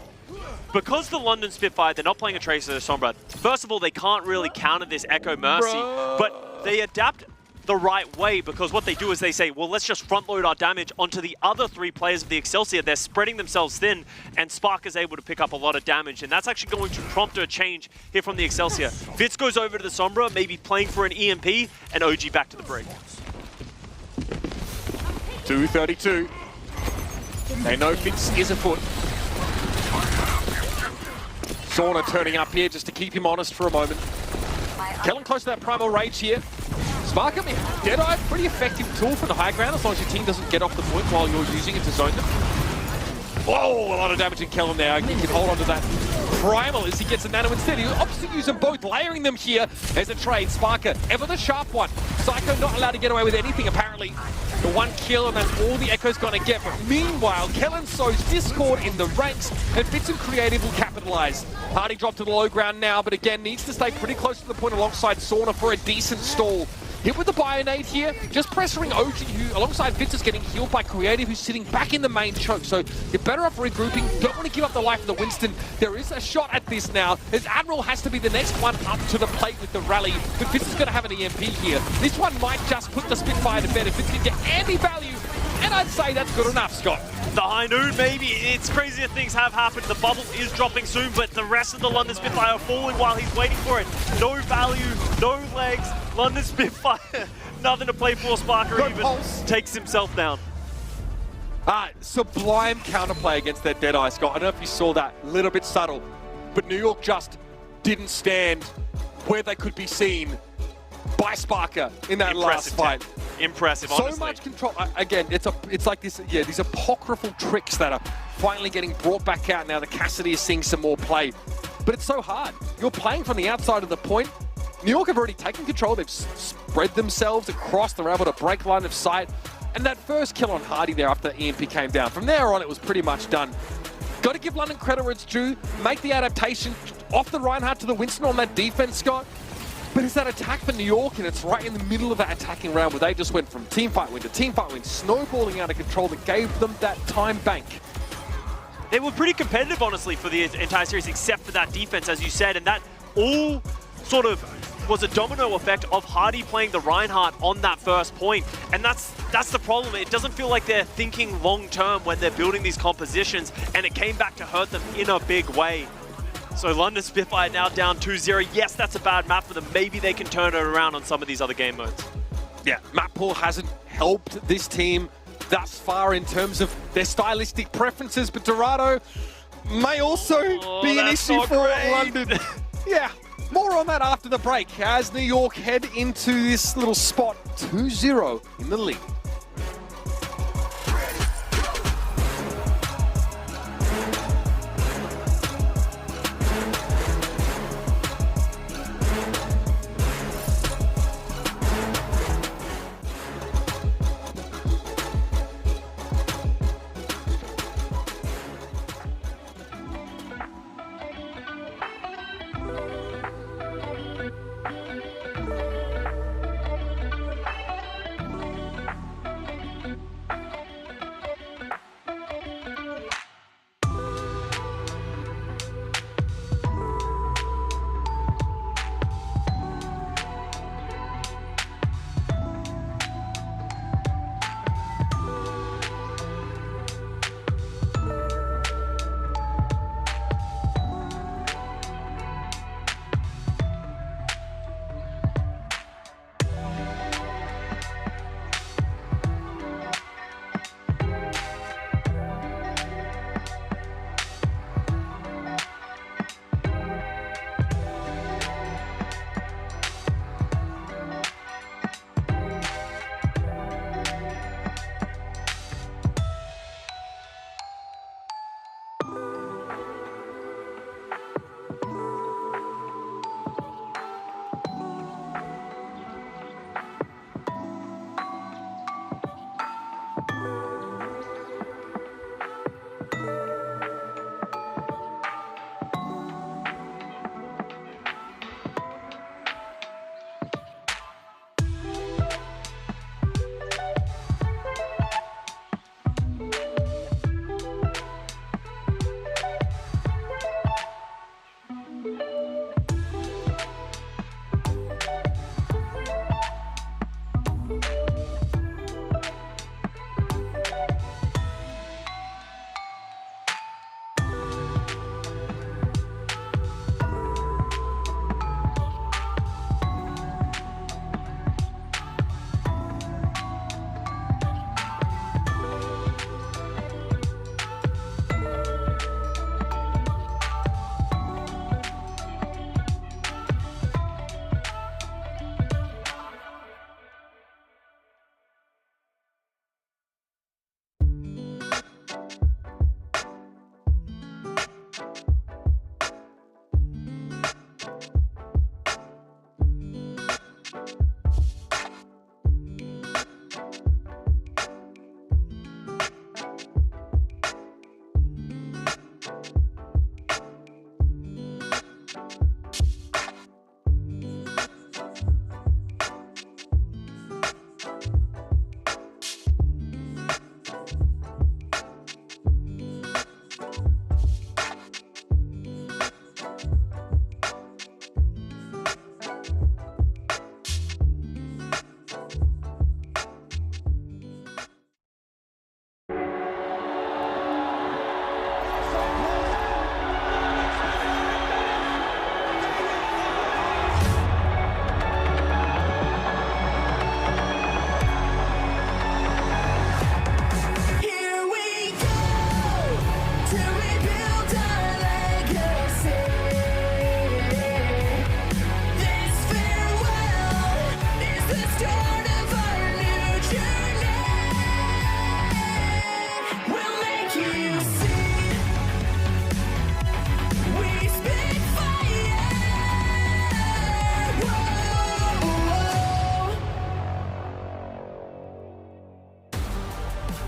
D: because the London Spitfire, they're not playing a Tracer or Sombra, first of all, they can't really counter this Echo Mercy, but they adapt the right way, because what they do is they say, well, let's just front load our damage onto the other three players of the Excelsior. They're spreading themselves thin, and Spark is able to pick up a lot of damage, and that's actually going to prompt a change here from the Excelsior. Fitz goes over to the Sombra, maybe playing for an EMP, and OG back to the break.
C: 2:32. They know Fitz is afoot. Sauna turning up here just to keep him honest for a moment. Kellen close to that primal rage here. Spark, I mean, Deadeye, pretty effective tool from the high ground as long as your team doesn't get off the point while you're using it to zone them. Whoa, a lot of damage in Kellen now. He can hold on to that primal as he gets a nano instead. He opts to use them both, layering them here as a trade. Sparker, ever the sharp one. Psycho not allowed to get away with anything, apparently. The one kill, and that's all the Echo's going to get. But meanwhile, Kellen sows discord in the ranks, and Fitz and Creative will capitalize. Hardy dropped to the low ground now, but again, needs to stay pretty close to the point alongside Sauna for a decent stall. Hit with the Bionade here, just pressuring OG, who alongside Fitz is getting healed by Creative, who's sitting back in the main choke. So you're better off regrouping. Don't want to give up the life of the Winston. There is a shot at this now, as Admiral has to be the next one up to the plate with the rally. But Fitz is going to have an EMP here. This one might just put the Spitfire to bed if Fitz can get any value. And I'd say that's good enough, Scott.
D: The high noon, maybe. It's crazy that things have happened. The bubble is dropping soon, but the rest of the London Spitfire are falling while he's waiting for it. No value, no legs. London Spitfire, nothing to play for. Sparker even takes himself down.
C: Sublime counterplay against that Deadeye, Scott. I don't know if you saw that. A little bit subtle. But New York just didn't stand where they could be seen by Sparker in that last fight.
D: Impressive,
C: so
D: honestly.
C: much control. Again, it's like this. Yeah, these apocryphal tricks that are finally getting brought back out now that Cassidy is seeing some more play. But it's so hard. You're playing from the outside of the point. New York have already taken control. They've spread themselves across. They're able to break line of sight. And that first kill on Hardy there after the EMP came down. From there on, it was pretty much done. Got to give London credit where it's due. Make the adaptation off the Reinhardt to the Winston on that defense, Scott. But it's that attack for New York, and it's right in the middle of that attacking round where they just went from teamfight win to teamfight win, snowballing out of control that gave them that time bank.
D: They were pretty competitive, honestly, for the entire series, except for that defense, as you said, and that all sort of was a domino effect of Hardy playing the Reinhardt on that first point. And that's the problem. It doesn't feel like they're thinking long-term when they're building these compositions, and it came back to hurt them in a big way. So London Spitfire now down 2-0. Yes, that's a bad map for them. Maybe they can turn it around on some of these other game modes.
C: Yeah, map pool hasn't helped this team thus far in terms of their stylistic preferences, but Dorado may also be an issue for London. Yeah, more on that after the break as New York head into this little spot 2-0 in the lead.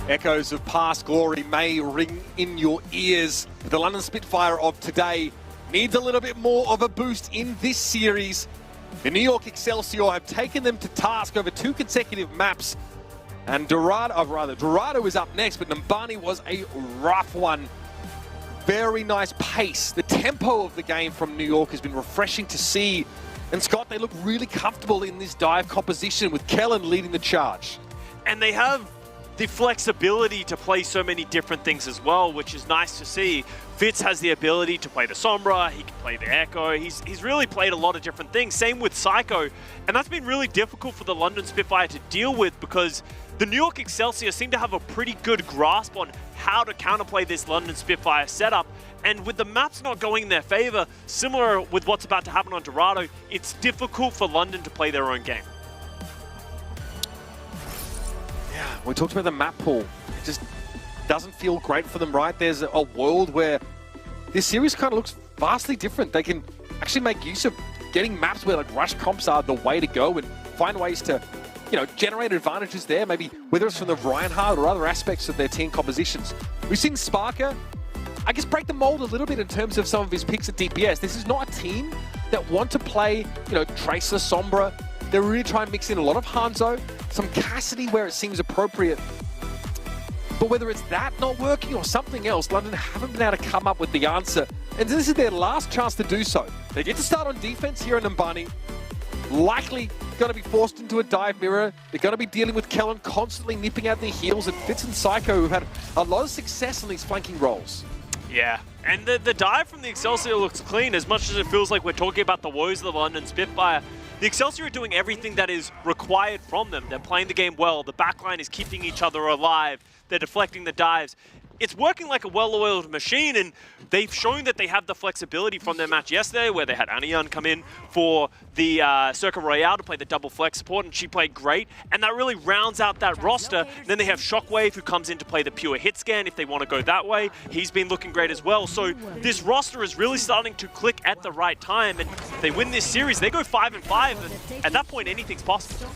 C: Echoes of past glory may ring in your ears. The London Spitfire of today needs a little bit more of a boost in this series. The New York Excelsior have taken them to task over 2 consecutive maps. And Dorado is up next, but Numbani was a rough one. Very nice pace. The tempo of the game from New York has been refreshing to see. And Scott, they look really comfortable in this dive composition with Kellen leading the charge.
D: And they have the flexibility to play so many different things as well, which is nice to see. Fitz has the ability to play the Sombra, he can play the Echo, he's really played a lot of different things. Same with Psycho, and that's been really difficult for the London Spitfire to deal with because the New York Excelsior seem to have a pretty good grasp on how to counterplay this London Spitfire setup. And with the maps not going in their favor, similar with what's about to happen on Dorado, it's difficult for London to play their own game.
C: Yeah, we talked about the map pool. It just doesn't feel great for them, right? There's a world where this series kind of looks vastly different. They can actually make use of getting maps where like rush comps are the way to go and find ways to, you know, generate advantages there, maybe whether it's from the Reinhardt or other aspects of their team compositions. We've seen Sparker, I guess, break the mold a little bit in terms of some of his picks at DPS. This is not a team that want to play, you know, Tracer, Sombra. They really try and mix in a lot of Hanzo, some Cassidy where it seems appropriate. But whether it's that not working or something else, London haven't been able to come up with the answer. And this is their last chance to do so. They get to start on defense here in Numbani. Likely going to be forced into a dive mirror. They're going to be dealing with Kellen constantly nipping at their heels, and Fitz and Psycho who've had a lot of success on these flanking roles.
D: Yeah, and the dive from the Excelsior looks clean as much as it feels like we're talking about the woes of the London Spitfire. The Excelsior are doing everything that is required from them. They're playing the game well. The backline is keeping each other alive. They're deflecting the dives. It's working like a well-oiled machine, and they've shown that they have the flexibility from their match yesterday where they had Anian come in for the Circle Royale to play the double flex support, and she played great, and that really rounds out that roster. Then they have Shockwave who comes in to play the pure hit scan if they want to go that way. He's been looking great as well. So this roster is really starting to click at the right time, and if they win this series, they go 5-5, and at that point, anything's possible.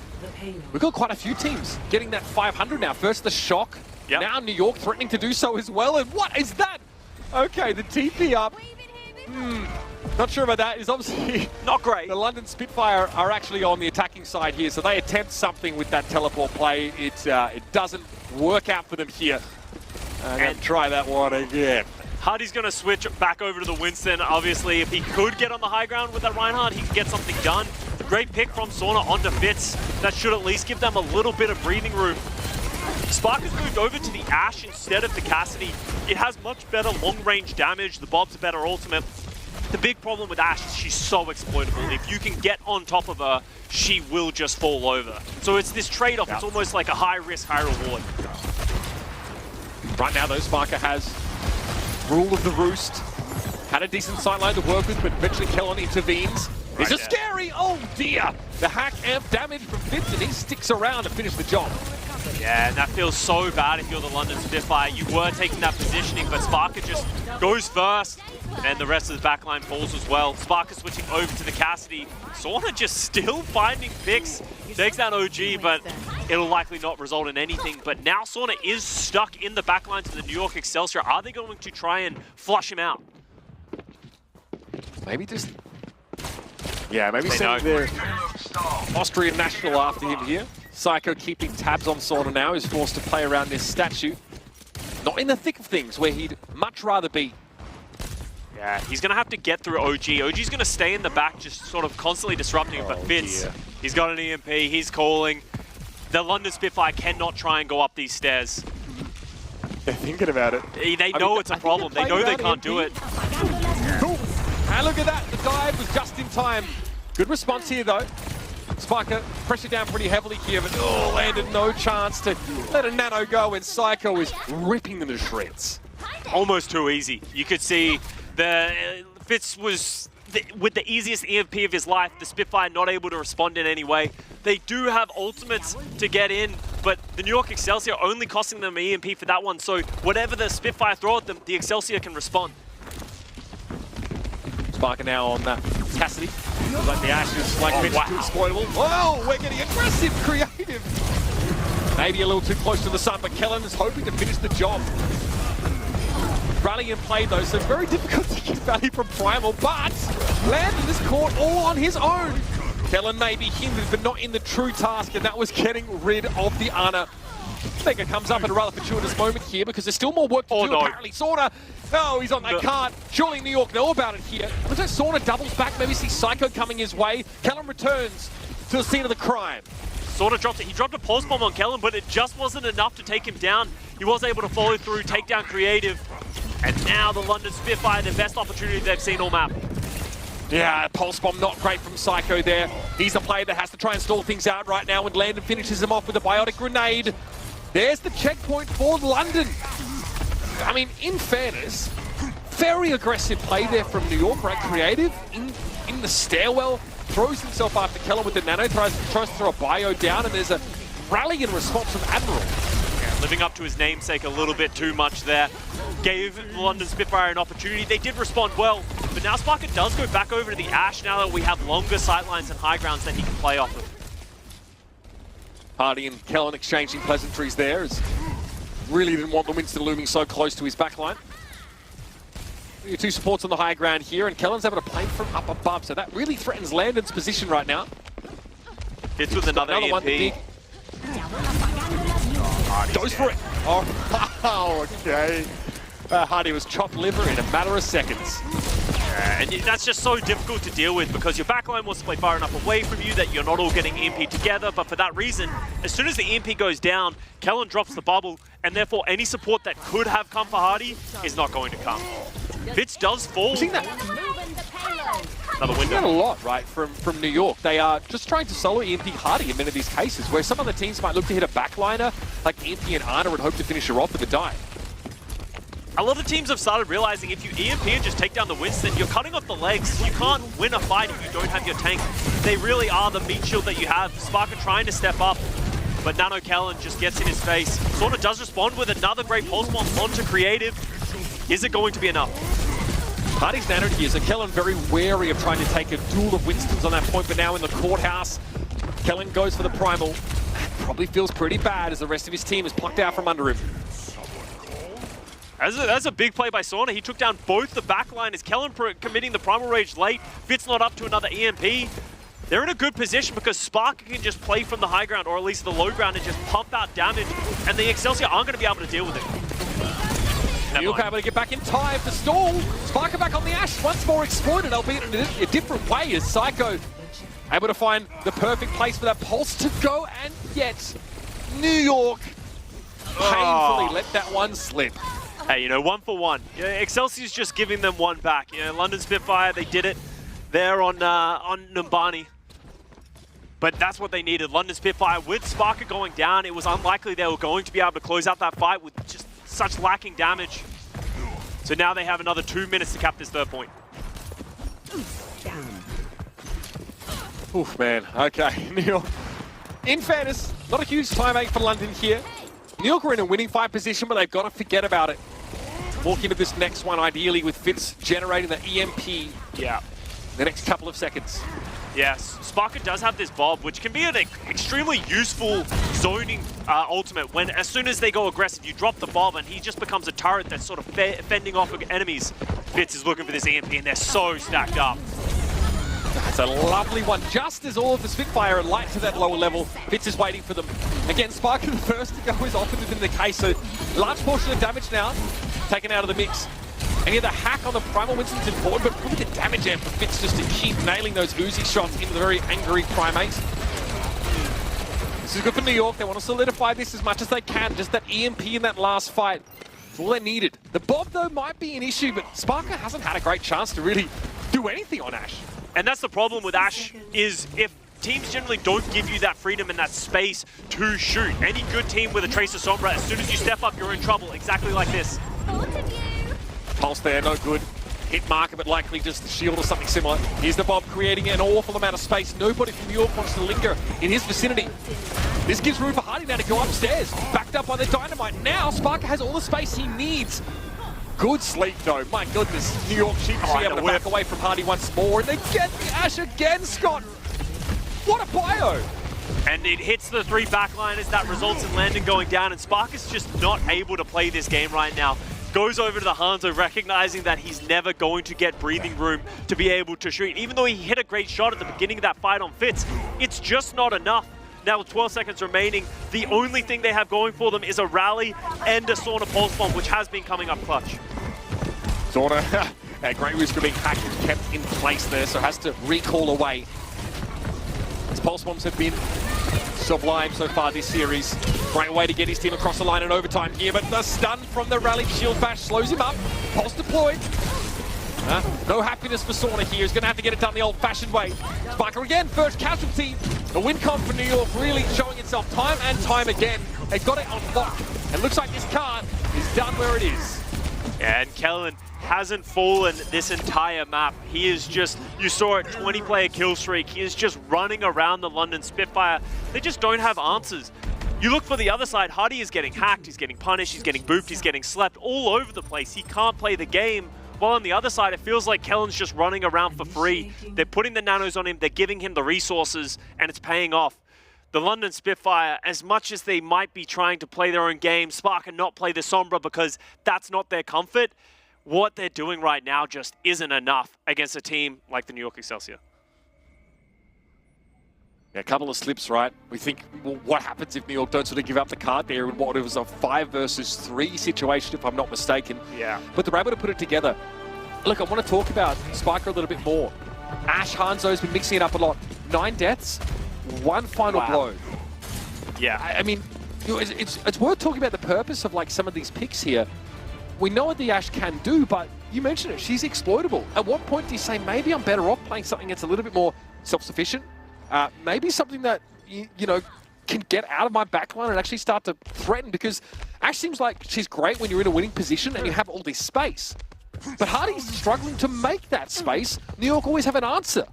C: We've got quite a few teams getting that 500 now. First the Shock. Yep. Now New York threatening to do so as well. And what is that? Okay, the TP up. Not sure about that. It's obviously
D: not great.
C: The London Spitfire are actually on the attacking side here, so they attempt something with that teleport play. It doesn't work out for them here. And try that one again.
D: Hardy's going to switch back over to the Winston. Obviously, if he could get on the high ground with that Reinhardt, he could get something done. Great pick from Sauna onto Fitz. That should at least give them a little bit of breathing room. Spark has moved over to the Ashe instead of the Cassidy. It has much better long-range damage. The Bob's a better ultimate. The big problem with Ashe is she's so exploitable. If you can get on top of her, she will just fall over. So it's this trade-off. It's almost like a high-risk, high-reward.
C: Right now, though, Sparker has rule of the roost. Had a decent sightline to work with, but eventually Kellen intervenes. It's a scary, oh dear! The hack amp damage from Fitz, and he sticks around to finish the job.
D: Yeah, and that feels so bad if you're the London Spitfire. You were taking that positioning, but Sparker just goes first, and the rest of the backline falls as well. Sparker switching over to the Cassidy. Sauna just still finding picks. Takes that OG, but it'll likely not result in anything. But now Sauna is stuck in the backline to the New York Excelsior. Are they going to try and flush him out?
C: Maybe just... Yeah, maybe send their Austrian national after him here. Psycho keeping tabs on Sauna now, is forced to play around this statue. Not in the thick of things, where he'd much rather be.
D: Yeah, he's going to have to get through OG. OG's going to stay in the back, just sort of constantly disrupting him, but Fitz, he's got an EMP, he's calling. The London Spitfire cannot try and go up these stairs.
C: They're thinking about it.
D: They know it's a problem. They know they can't do it.
C: Cool. And look at that, the dive was just in time. Good response here, though. Sparker pressure down pretty heavily here, but landed no chance to let a nano go, and Psycho is ripping them to shreds.
D: Almost too easy. You could see the Fitz was with the easiest EMP of his life. The Spitfire not able to respond in any way. They do have ultimates to get in, but the New York Excelsior only costing them an EMP for that one. So whatever the Spitfire throw at them, the Excelsior can respond.
C: Sparker now on Cassidy. Looks like the Ashe is like too exploitable. Oh, we're getting aggressive, creative. Maybe a little too close to the sun, but Kellen is hoping to finish the job. Rally in play though, so very difficult to get value from Primal, but Landon is caught all on his own. Kellen may be hindered, but not in the true task, and that was getting rid of the Ana. Mega comes up at a rather fortuitous moment here because there's still more work to do.
D: No.
C: Apparently, Sauna, oh, he's on that cart. Surely New York know about it here. Looks like Sauna doubles back, maybe see Psycho coming his way. Kellen returns to the scene of the crime.
D: Sort of dropped it. He dropped a pulse bomb on Kellen, but it just wasn't enough to take him down. He was able to follow through, take down Creative, and now the London Spitfire, the best opportunity they've seen all map.
C: Yeah, pulse bomb not great from Psycho there. He's the player that has to try and stall things out right now, and Landon finishes him off with a biotic grenade. There's the checkpoint for London. I mean, in fairness, very aggressive play there from New York, right? Creative in the stairwell, throws himself after Kellen with the nano, tries to throw a bio down, and there's a rally in response from Admiral.
D: Yeah, living up to his namesake a little bit too much there. Gave the London Spitfire an opportunity. They did respond well, but now Sparker does go back over to the Ash now that we have longer sightlines and high grounds that he can play off of.
C: Hardy and Kellen exchanging pleasantries there, as really didn't want the Winston looming so close to his backline. Your two supports on the high ground here, and Kellen's able to play from up above, so that really threatens Landon's position right now.
D: Hits with another EMP.
C: One big. Goes for it. Oh, okay. Hardy was chopped liver in a matter of seconds.
D: And that's just so difficult to deal with because your backline wants to play far enough away from you that you're not all getting EMP together, but for that reason, as soon as the EMP goes down, Kellen drops the bubble, and therefore any support that could have come for Hardy is not going to come. Fitz does fall.
C: We've seen that.
D: Another window.
C: That a lot, right, from New York. They are just trying to solo EMP Hardy in many of these cases, where some other teams might look to hit a backliner, like EMP and Ana would hope to finish her off with a dive.
D: A lot of teams have started realizing if you EMP and just take down the Winston, you're cutting off the legs. You can't win a fight if you don't have your tank. They really are the meat shield that you have. Sparker trying to step up, but Nano Kellen just gets in his face. Sorta does respond with another great pulse bomb onto Creative. Is it going to be enough?
C: Hardy's nanoed here, so Kellen very wary of trying to take a duel of Winstons on that point, but now in the courthouse, Kellen goes for the primal. Probably feels pretty bad as the rest of his team is plucked out from under him.
D: That's a big play by Sauna. He took down both the backliners. Kellen committing the Primal Rage late. Fitz not up to another EMP. They're in a good position because Sparker can just play from the high ground, or at least the low ground, and just pump out damage, and the Excelsior aren't going to be able to deal with it.
C: New York able to get back in time to stall. Sparker back on the Ash, once more exploited, albeit in a different way, as Psycho able to find the perfect place for that pulse to go, and yet New York painfully let that one slip.
D: Hey, you know, 1 for 1. Yeah, Excelsior's just giving them one back. You know, London Spitfire, they did it there on Numbani. But that's what they needed. London Spitfire, with Sparker going down, it was unlikely they were going to be able to close out that fight with just such lacking damage. So now they have another 2 minutes to cap this third point.
C: Oof, man. Okay, New York. In fairness, not a huge time ache for London here. New York are in a winning fight position, but they've got to forget about it. Walk into this next one, ideally, with Fitz generating the EMP.
D: Yeah.
C: The next couple of seconds.
D: Yes, Sparker does have this Bob, which can be an extremely useful zoning ultimate. When as soon as they go aggressive, you drop the Bob, and he just becomes a turret that's sort of fending off enemies. Fitz is looking for this EMP, and they're so stacked up.
C: That's a lovely one. Just as all of the Spitfire are light to that lower level, Fitz is waiting for them. Again, Sparker the first to go is often within the case, so large portion of damage now taken out of the mix. And yeah, the hack on the Primal Winston's important, but probably the damage amp for Fitz just to keep nailing those Uzi shots into the very angry Primates. This is good for New York. They want to solidify this as much as they can. Just that EMP in that last fight. It's all they needed. The Bob, though, might be an issue, but Sparker hasn't had a great chance to really do anything on Ash.
D: And that's the problem with Ash, is if teams generally don't give you that freedom and that space to shoot. Any good team with a Tracer Sombra, as soon as you step up, you're in trouble, exactly like this.
C: Pulse there, no good. Hit marker, but likely just the shield or something similar. Here's the Bob creating an awful amount of space. Nobody from New York wants to linger in his vicinity. This gives room for Hardy now to go upstairs. Backed up by the dynamite. Now Sparker has all the space he needs. Good sleep, though. My goodness. New York sheepishly able to back away from Hardy once more. And they get the Ash again, Scott. What a bio.
D: And it hits the 3 backliners. That results in Landon going down, and Spark is just not able to play this game right now. Goes over to the Hanzo, recognizing that he's never going to get breathing room to be able to shoot. Even though he hit a great shot at the beginning of that fight on Fitz, it's just not enough. Now with 12 seconds remaining, the only thing they have going for them is a rally and a Sauna Pulse Bomb, which has been coming up clutch.
C: Sauna, at great risk of being hacked and kept in place there, so has to recall away. His Pulse Bombs have been sublime so far this series. Great way to get his team across the line in overtime here, but the stun from the rally shield bash slows him up. Pulse deployed. No happiness for Sauna here. He's going to have to get it done the old-fashioned way. Spiker again, first casualty. The win con for New York really showing itself time and time again. They've got it on lock. It looks like this card is done where it is.
D: Yeah, and Kellen hasn't fallen this entire map. He is just, you saw it, 20-player kill streak. He is just running around the London Spitfire. They just don't have answers. You look for the other side, Hardy is getting hacked, he's getting punished, he's getting booped, he's getting slept all over the place. He can't play the game. While on the other side, it feels like Kellen's just running around for free. They're putting the nanos on him, they're giving him the resources, and it's paying off. The London Spitfire, as much as they might be trying to play their own game, Spark and not play the Sombra because that's not their comfort, what they're doing right now just isn't enough against a team like the New York Excelsior.
C: Yeah, a couple of slips, right? We think, well, what happens if New York don't sort of give up the card there in what it was a 5 versus 3 situation, if I'm not mistaken.
D: Yeah.
C: But they're able to put it together. Look, I want to talk about Spiker a little bit more. Ash Hanzo's been mixing it up a lot. 9 deaths, 1 final blow.
D: Yeah.
C: I mean, you know, it's worth talking about the purpose of like some of these picks here. We know what the Ash can do, but you mentioned it, she's exploitable. At what point do you say, maybe I'm better off playing something that's a little bit more self-sufficient? Maybe something that, you know, can get out of my backline and actually start to threaten, because Ash seems like she's great when you're in a winning position and you have all this space. But Hardy's struggling to make that space. New York always have an answer.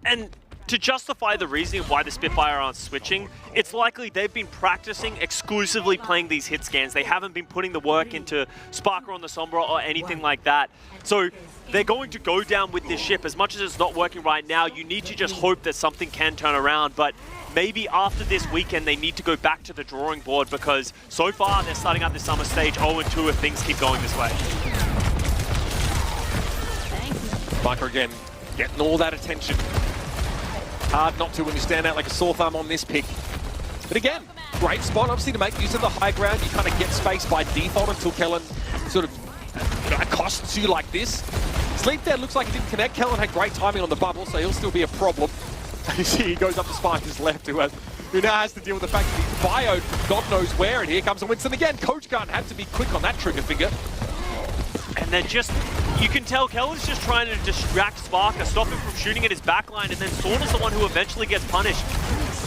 D: And to justify the reasoning why the Spitfire aren't switching, it's likely they've been practicing exclusively playing these hit scans. They haven't been putting the work into Sparker on the Sombra or anything like that. So they're going to go down with this ship. As much as it's not working right now, you need to just hope that something can turn around. But maybe after this weekend, they need to go back to the drawing board, because so far they're starting out this summer stage 0-2 if things keep going this way.
C: Spiker again, getting all that attention. Hard not to when you stand out like a sore thumb on this pick. But again, great spot, obviously, to make use of the high ground. You kind of get space by default until Kellen sort of accosts you like this. Sleep there looks like he didn't connect. Kellen had great timing on the bubble, so he'll still be a problem. You see he goes up to Spiker's left, who now has to deal with the fact that he's bioed from God knows where, and here comes Winston again. Coach Gunn had to be quick on that trigger finger.
D: And then just, you can tell Kellen's just trying to distract Sparker, stop him from shooting at his backline, and then Sauna's the one who eventually gets punished.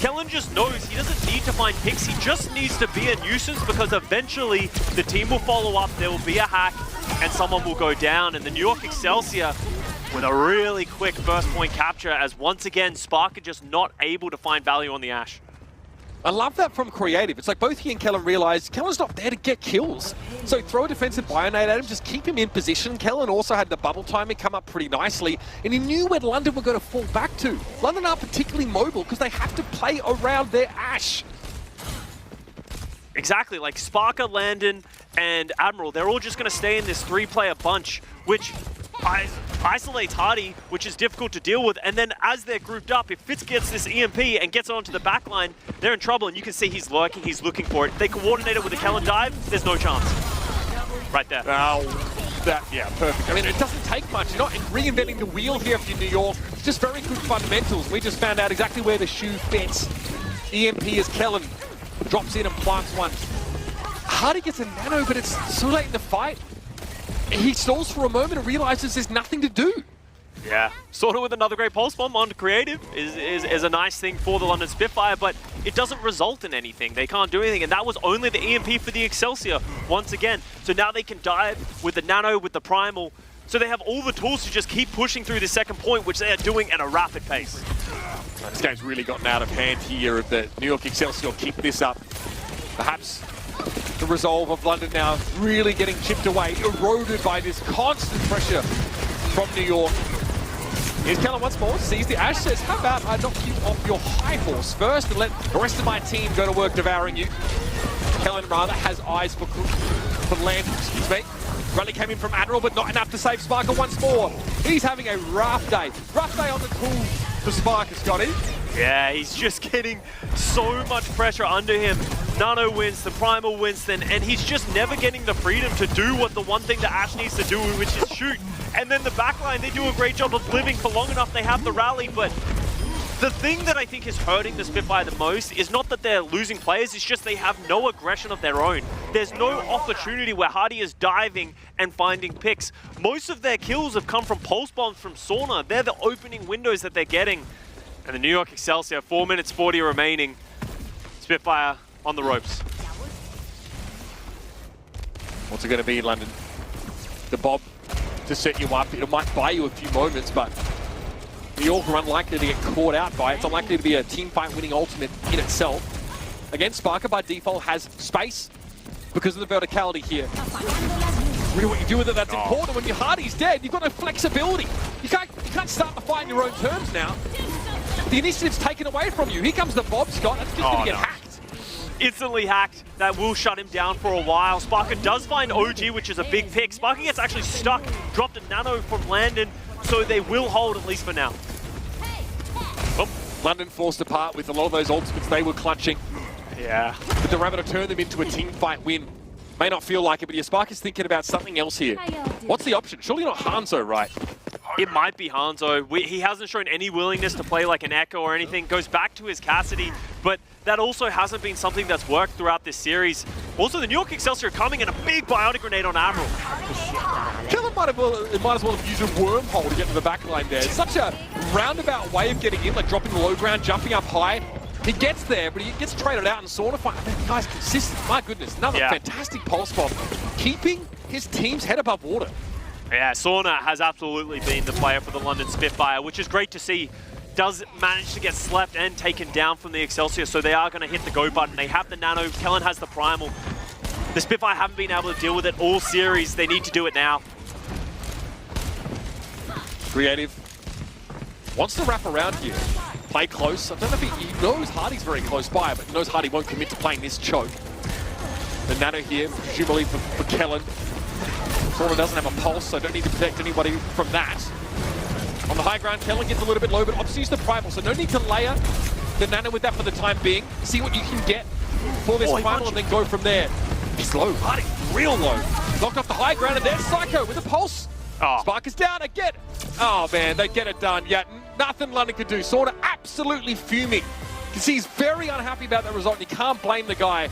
D: Kellen just knows he doesn't need to find picks, he just needs to be a nuisance, because eventually the team will follow up, there will be a hack, and someone will go down. And the New York Excelsior with a really quick first point capture, as once again Sparker just not able to find value on the Ash.
C: I love that from Creative. It's like both he and Kellen realize Kellen's not there to get kills. So throw a defensive Bionade at him, just keep him in position. Kellen also had the bubble timing come up pretty nicely, and he knew where London were going to fall back to. London aren't particularly mobile because they have to play around their Ash.
D: Exactly, like Sparker, Landon, and Admiral, they're all just going to stay in this 3-player bunch, which isolates Hardy, which is difficult to deal with. And then as they're grouped up, if Fitz gets this EMP and gets it onto the back line, they're in trouble. And you can see he's lurking, he's looking for it. If they coordinate it with a Kellen dive, there's no chance. Right there.
C: Yeah, perfect. I mean, it doesn't take much. You're not reinventing the wheel here for New York. It's just very good fundamentals. We just found out exactly where the shoe fits. EMP as Kellen drops in and plants one. Hardy gets a nano, but it's so late in the fight. He stalls for a moment and realizes there's nothing to do.
D: Yeah, sort of with another great pulse bomb on Creative is a nice thing for the London Spitfire, but it doesn't result in anything. They can't do anything, and that was only the EMP for the Excelsior once again. So now they can dive with the nano, with the primal, so they have all the tools to just keep pushing through the second point, which they are doing at a rapid pace.
C: This game's really gotten out of hand here if the New York Excelsior keep this up. Perhaps the resolve of London now really getting chipped away, eroded by this constant pressure from New York. Here's Kellen once more, sees the Ash, says, how about I knock you off your high horse first and let the rest of my team go to work devouring you. Kellen rather has eyes for land, excuse me. Rally came in from Admiral, but not enough to save Sparker once more. He's having a rough day. Rough day on the tools for Sparker, Scotty.
D: Yeah, he's just getting so much pressure under him. Nano wins, the Primal Winston, and he's just never getting the freedom to do what the one thing that Ash needs to do, which is shoot. And then the backline, they do a great job of living for long enough. They have the rally, but the thing that I think is hurting the Spitfire the most is not that they're losing players, it's just they have no aggression of their own. There's no opportunity where Hardy is diving and finding picks. Most of their kills have come from pulse bombs from Sauna. They're the opening windows that they're getting. And the New York Excelsior, 4 minutes 40 remaining. Spitfire on the ropes.
C: What's it going to be, London? The Bob to set you up. It might buy you a few moments, but New York are unlikely to get caught out by it. It's unlikely to be a team fight winning ultimate in itself. Again, Sparker by default has space because of the verticality here. Really what you do with it, that's important. When your Hardy's dead, you've got no flexibility. You can't start the fight in your own terms now. The initiative's taken away from you. Here comes the Bob, Scott. That's just going to get hacked.
D: Instantly hacked. That will shut him down for a while. Sparker does find OG, which is a big pick. Sparker gets actually stuck, dropped a nano from Landon, so they will hold at least for now.
C: Oh, London forced apart with a lot of those ultimates they were clutching.
D: Yeah.
C: But the Rabbit to turn them into a team fight win. May not feel like it, but your Sparker's thinking about something else here. What's the option? Surely not Hanzo, right?
D: It might be Hanzo. He hasn't shown any willingness to play like an Echo or anything. Goes back to his Cassidy, but that also hasn't been something that's worked throughout this series. Also, the New York Excelsior coming in a big bionic grenade on Admiral.
C: Kellen might as well have used a wormhole to get to the backline there. It's such a roundabout way of getting in, like dropping the low ground, jumping up high. He gets there, but he gets traded out and Sauna fight. The guy's consistent. My goodness, another fantastic pulse bomb, keeping his team's head above water.
D: Yeah, Sauna has absolutely been the player for the London Spitfire, which is great to see. Does manage to get slept and taken down from the Excelsior, so they are going to hit the go button. They have the nano, Kellen has the primal. The Spitfire haven't been able to deal with it all series. They need to do it now. Creative.
C: Wants to wrap around here. Play close. I don't know if he knows Hardy's very close by, but he knows Hardy won't commit to playing this choke. The nano here, presumably for Kellen. Sauna doesn't have a pulse, so don't need to protect anybody from that. On the high ground, Kellen gets a little bit low, but opts to use the primal, so no need to layer the nano with that for the time being. See what you can get for this primal and then go from there. He's low, Hardy, real low. Knocked off the high ground, and there's Psycho with a pulse. Sparker's down again. Oh man, they get it done. Yeah, nothing London could do. Sauna absolutely fuming. You can see he's very unhappy about that result, and you can't blame the guy.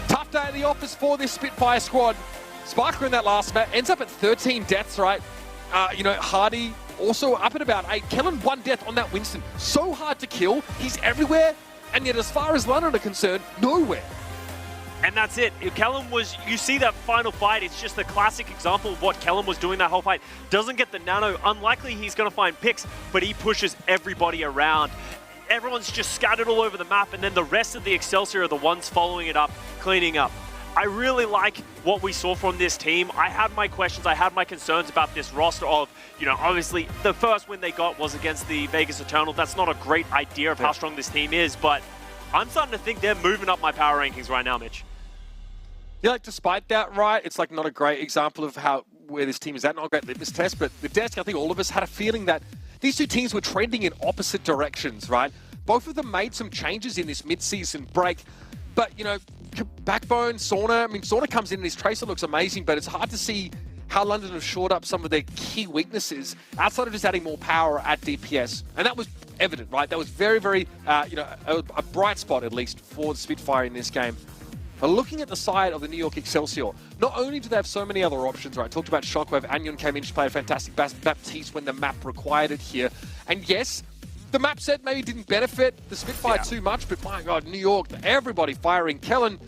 C: Tough day at the office for this Spitfire squad. Sparker in that last match ends up at 13 deaths, right? You know, Hardy also up at about 8. Kellen 1 death on that Winston. So hard to kill. He's everywhere, and yet as far as London are concerned, nowhere.
D: And that's it. Kellen was, you see that final fight, it's just a classic example of what Kellen was doing that whole fight. Doesn't get the nano. Unlikely he's going to find picks, but he pushes everybody around. Everyone's just scattered all over the map, and then the rest of the Excelsior are the ones following it up, cleaning up. I really like what we saw from this team. I had my questions, I had my concerns about this roster of, you know, obviously the first win they got was against the Vegas Eternal. That's not a great idea of how strong this team is, but I'm starting to think they're moving up my power rankings right now, Mitch.
C: Yeah, like, despite that, right, it's like not a great example of where this team is at, not a great litmus test, but the desk, I think all of us had a feeling that these two teams were trending in opposite directions, right? Both of them made some changes in this mid-season break, but, you know, Backbone, Sauna, I mean, Sauna comes in and his Tracer looks amazing, but it's hard to see how London have shored up some of their key weaknesses outside of just adding more power at DPS. And that was evident, right? That was very, very, you know, a bright spot, at least, for the Spitfire in this game. But looking at the side of the New York Excelsior, not only do they have so many other options, right? I talked about Shockwave, Anyon came in to play a fantastic Baptiste when the map required it here. And yes, the map set maybe didn't benefit the Spitfire too much, but my God, New York, everybody firing. Kellen,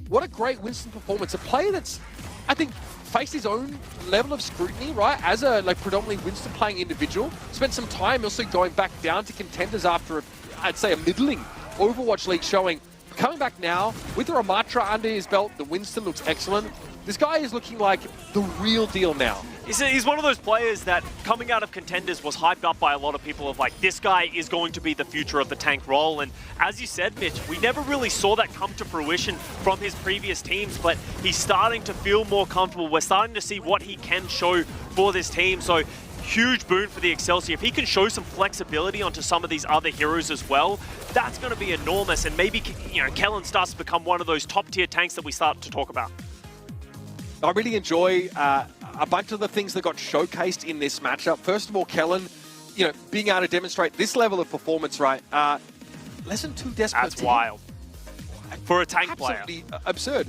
C: what a great Winston performance. A player that's, I think, faced his own level of scrutiny, right? As a predominantly Winston playing individual. Spent some time also going back down to contenders after, I'd say, a middling Overwatch league showing. Coming back now, with the Ramatra under his belt, the Winston looks excellent. This guy is looking like the real deal now.
D: He's one of those players that coming out of contenders was hyped up by a lot of people of like, this guy is going to be the future of the tank role. And as you said, Mitch, we never really saw that come to fruition from his previous teams, but he's starting to feel more comfortable. We're starting to see what he can show for this team. So huge boon for the Excelsior. If he can show some flexibility onto some of these other heroes as well, that's going to be enormous. And maybe, Kellen starts to become one of those top tier tanks that we start to talk about.
C: I really enjoy a bunch of the things that got showcased in this matchup. First of all, Kellen, being able to demonstrate this level of performance, right? Less than 2 deaths per team.
D: That's wild. For a tank player.
C: Absolutely absurd.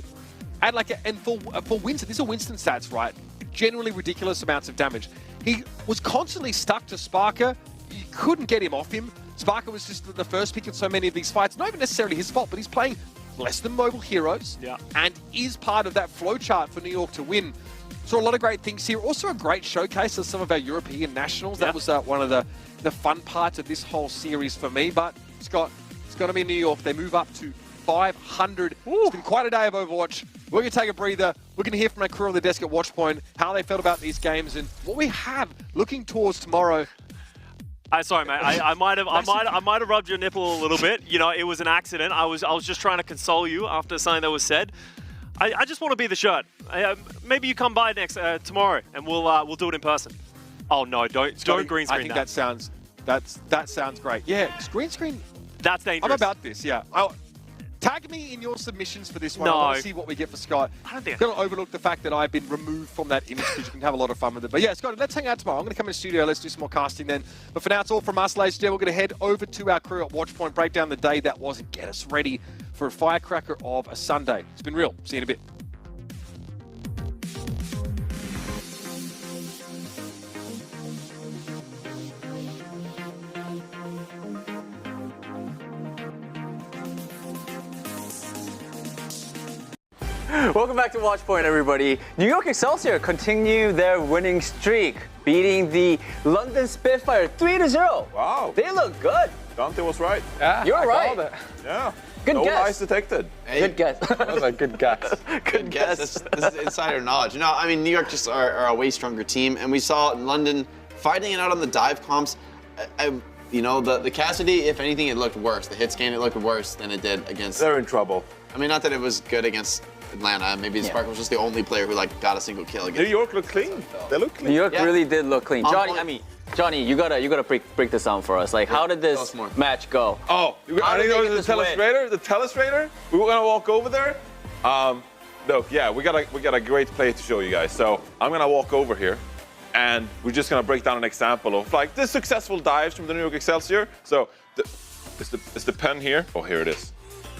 C: And for Winston, these are Winston stats, right? Genuinely ridiculous amounts of damage. He was constantly stuck to Sparker. You couldn't get him off him. Sparker was just the first pick in so many of these fights. Not even necessarily his fault, but he's playing less than mobile heroes, and is part of that flowchart for New York to win. So a lot of great things here. Also a great showcase of some of our European nationals. That was one of the fun parts of this whole series for me. But Scott, it's going to be New York. They move up to 500. It's been quite a day of Overwatch. We're going to take a breather. We're going to hear from our crew on the desk at Watchpoint how they felt about these games and what we have looking towards tomorrow.
D: Sorry, mate. I might have rubbed your nipple a little bit. It was an accident. I was just trying to console you after something that was said. I just want to be the shirt. Maybe you come by tomorrow and we'll do it in person. Oh no, don't green screen.
C: I think that sounds great. Yeah, green screen.
D: That's dangerous.
C: I'm about this. Yeah. Tag me in your submissions for this one.
D: No.
C: I want to see what we get for Scott.
D: I don't think
C: I'm going to overlook the fact that I've been removed from that image because you can have a lot of fun with it. But yeah, Scott, let's hang out tomorrow. I'm going to come in the studio. Let's do some more casting then. But for now, it's all from us, ladies and gentlemen. We're going to head over to our crew at Watchpoint, break down the day that was, and get us ready for a firecracker of a Sunday. It's been real. See you in a bit.
A: Welcome back to Watchpoint, everybody. New York Excelsior continue their winning streak, beating the London Spitfire 3-0.
E: Wow.
A: They look good.
E: Dante was right.
A: Yeah, you're right.
E: Yeah.
A: Good
E: no
A: guess.
E: lies detected.
A: Hey. Good guess. That was a good guess.
F: Good guess. This is insider knowledge. No, I mean, New York just are a way stronger team, and we saw London fighting it out on the dive comps. The Cassidy, if anything, it looked worse. The hits game, it looked worse than it did against...
E: They're in trouble.
F: I mean, not that it was good against Atlanta. Maybe Spark was just the only player who got a single kill against.
E: New York looked clean. They look clean.
A: New York really did look clean. Johnny, you gotta break this down for us. Like, how did this match go?
E: Oh, I think it was the telestrator. The telestrator. We were gonna walk over there. Look, yeah, we got a great play to show you guys. So I'm gonna walk over here, and we're just gonna break down an example of like the successful dives from the New York Excelsior. So is the pen here? Oh, here it is.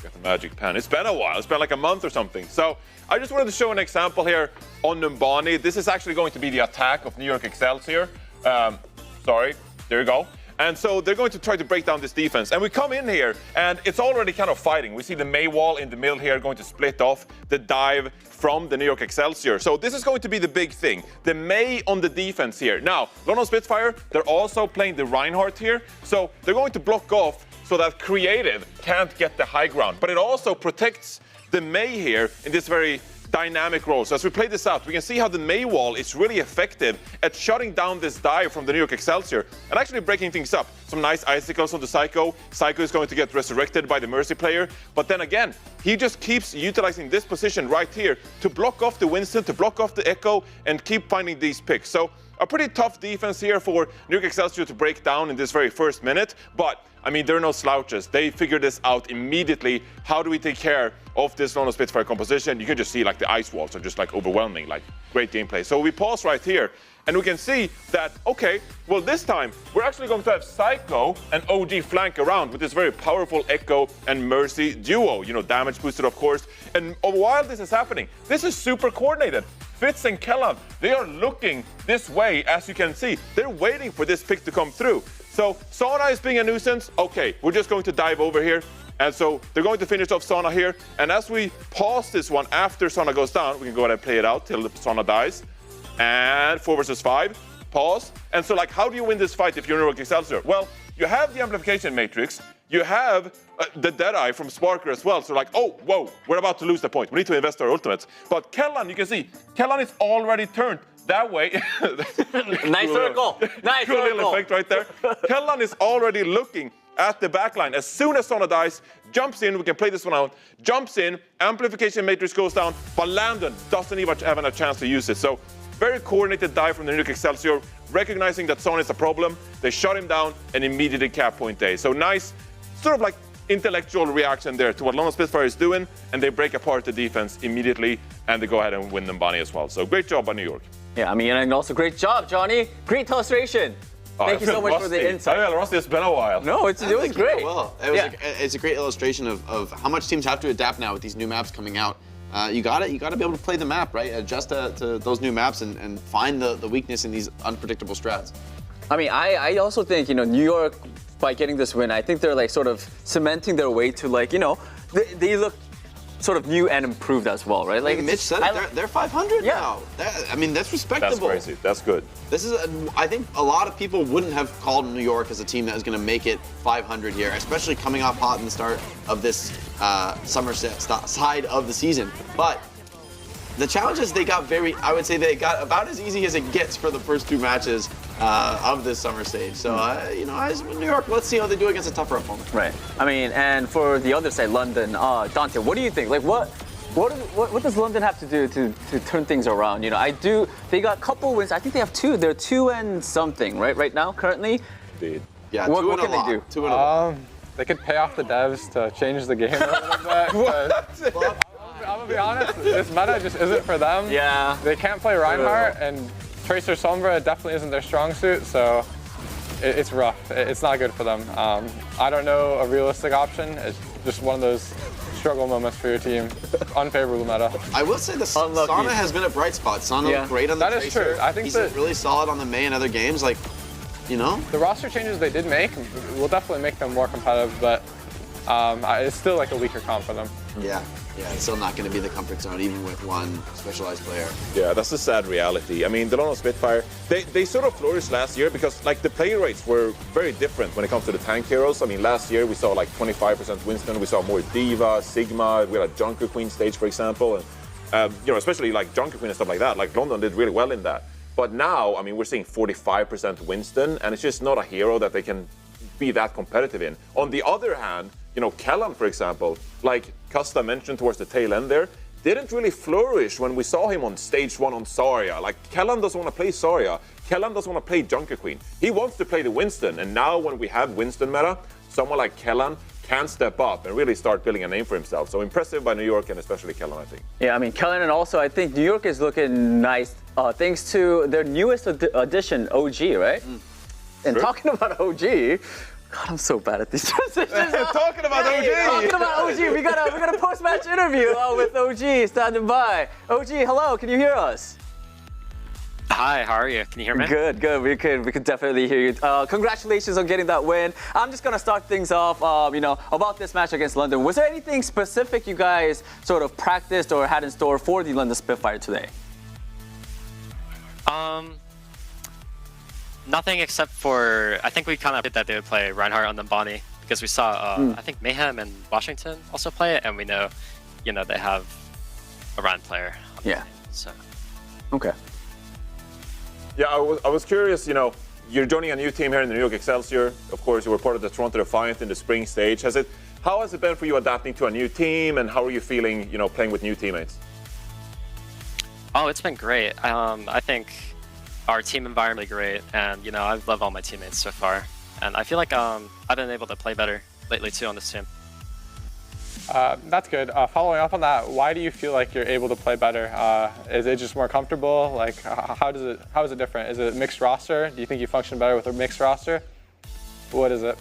E: Got the magic pen. It's been a while. It's been like a month or something. So I just wanted to show an example here on Numbani. This is actually going to be the attack of New York Excelsior. Sorry, there you go. And so they're going to try to break down this defense. And we come in here, and it's already kind of fighting. We see the May wall in the middle here going to split off the dive from the New York Excelsior. So this is going to be the big thing. The May on the defense here. Now, London Spitfire, they're also playing the Reinhardt here. So they're going to block off so that Creative can't get the high ground. But it also protects the May here in this very dynamic role. So as we play this out, we can see how the May wall is really effective at shutting down this dive from the New York Excelsior and actually breaking things up. Some nice icicles on the Psycho. Psycho is going to get resurrected by the Mercy player. But then again, he just keeps utilizing this position right here to block off the Winston, to block off the Echo, and keep finding these picks. So a pretty tough defense here for New York Excelsior to break down in this very first minute. But I mean, there are no slouches. They figured this out immediately. How do we take care of this London Spitfire composition? You can just see like the ice walls are just like overwhelming, like great gameplay. So we pause right here and we can see that, okay, well this time we're actually going to have Psycho and OG flank around with this very powerful Echo and Mercy duo, damage boosted of course. And while this is happening, this is super coordinated. Fitz and Kellan, they are looking this way, as you can see. They're waiting for this pick to come through. So Sauna is being a nuisance. Okay, we're just going to dive over here. And so they're going to finish off Sauna here. And as we pause this one after Sauna goes down, we can go ahead and play it out till Sauna dies. And 4 versus 5, pause. And so like, how do you win this fight if you're New York Excelsior? Well, you have the amplification matrix, you have the Deadeye from Sparker as well. So like, oh, whoa, we're about to lose the point. We need to invest our ultimates. But Kellan, you can see, Kellan is already turned that way.
A: Nice circle. Nice
E: cool
A: circle.
E: little effect right there. Kellan is already looking at the backline. As soon as Sona dies, jumps in, we can play this one out, jumps in, amplification matrix goes down, but Landon doesn't even have a chance to use it. So very coordinated dive from the York Excelsior, recognizing that Sona is a problem. They shut him down and immediately cap point A. So nice, sort of like intellectual reaction there to what London Spitfire is doing, and they break apart the defense immediately, and they go ahead and win them Bunny as well. So great job by New York.
A: Yeah, I mean, and also great job, Johnny. Great illustration. Thank you so much for the insight.
E: I feel rusty, it's been a while.
A: No, it was great.
F: Well, it's a great illustration of how much teams have to adapt now with these new maps coming out. You got to be able to play the map, right? Adjust to those new maps and find the weakness in these unpredictable strats.
A: I mean, I also think, New York, by getting this win, I think they're like sort of cementing their way to like, they look sort of new and improved as well, right? Like
F: Mitch said it, they're 500 now. I mean, that's respectable.
E: That's crazy. That's good.
F: This is, I think a lot of people wouldn't have called New York as a team that was going to make it 500 here, especially coming off hot in the start of this summer side of the season. But the challenges they got I would say they got about as easy as it gets for the first two matches of this summer stage. So, as New York, let's see how they do against a tougher opponent.
A: Right. I mean, and for the other side, London, Dante, what do you think? Like, what does London have to do to turn things around? They got a couple wins. I think they have two. They're 2 and something, right now, currently?
E: Indeed.
F: Yeah,
A: what can they do?
F: 2 and a lot.
G: They could pay off the devs to change the game a little bit. I'm gonna be honest, this meta just isn't for them.
A: Yeah.
G: They can't play Reinhardt, and Tracer Sombra definitely isn't their strong suit, so it's rough. It's not good for them. I don't know a realistic option. It's just one of those struggle moments for your team. Unfavorable meta.
F: I will say the Sana has been a bright spot. Sana looked great on the Tracer.
G: That is true. I think
F: he's really solid on the Mei and other games. Like,
G: the roster changes they did make will definitely make them more competitive, but it's still like a weaker comp for them.
F: Yeah, it's still not going to be the comfort zone, even with one specialized player.
E: Yeah, that's the sad reality. I mean, the London Spitfire, they sort of flourished last year because like the play rates were very different when it comes to the tank heroes. I mean, last year we saw like 25% Winston, we saw more Diva, Sigma, we had a Junker Queen stage, for example, and especially like Junker Queen and stuff like that. Like London did really well in that. But now, I mean, we're seeing 45% Winston, and it's just not a hero that they can be that competitive in. On the other hand, Kellan, for example, like Costa mentioned towards the tail end there, didn't really flourish when we saw him on stage 1 on Zarya. Like, Kellan doesn't want to play Zarya. Kellan doesn't want to play Junker Queen. He wants to play the Winston, and now when we have Winston meta, someone like Kellan can step up and really start building a name for himself. So impressive by New York, and especially Kellan, I think. Yeah,
A: I mean, Kellan, and also I think New York is looking nice thanks to their newest addition, OG, right? And talking about OG, God, I'm so bad at these transitions.
E: Talking about OG.
A: We got a post-match interview with OG standing by. OG, hello, can you hear us?
H: Hi, how are you? Can you hear me?
A: Good. We could definitely hear you. Congratulations on getting that win. I'm just gonna start things off. About this match against London. Was there anything specific you guys sort of practiced or had in store for the London Spitfire today?
H: Nothing except for, I think we kind of did that they would play Reinhardt on the Bonnie because we saw, I think Mayhem and Washington also play it, and we know, they have a Ryan player on the Bonnie, so. Okay.
E: Yeah, I was curious, you're joining a new team here in the New York Excelsior. Of course, you were part of the Toronto Defiant in the spring stage. How has it been for you adapting to a new team, and how are you feeling, playing with new teammates?
H: Oh, it's been great. I think our team environment is great, and I love all my teammates so far. And I feel like I've been able to play better lately too on this team.
G: That's good. Following up on that, why do you feel like you're able to play better? Is it just more comfortable? Like, how is it different? Is it mixed roster? Do you think you function better with a mixed roster? What is it?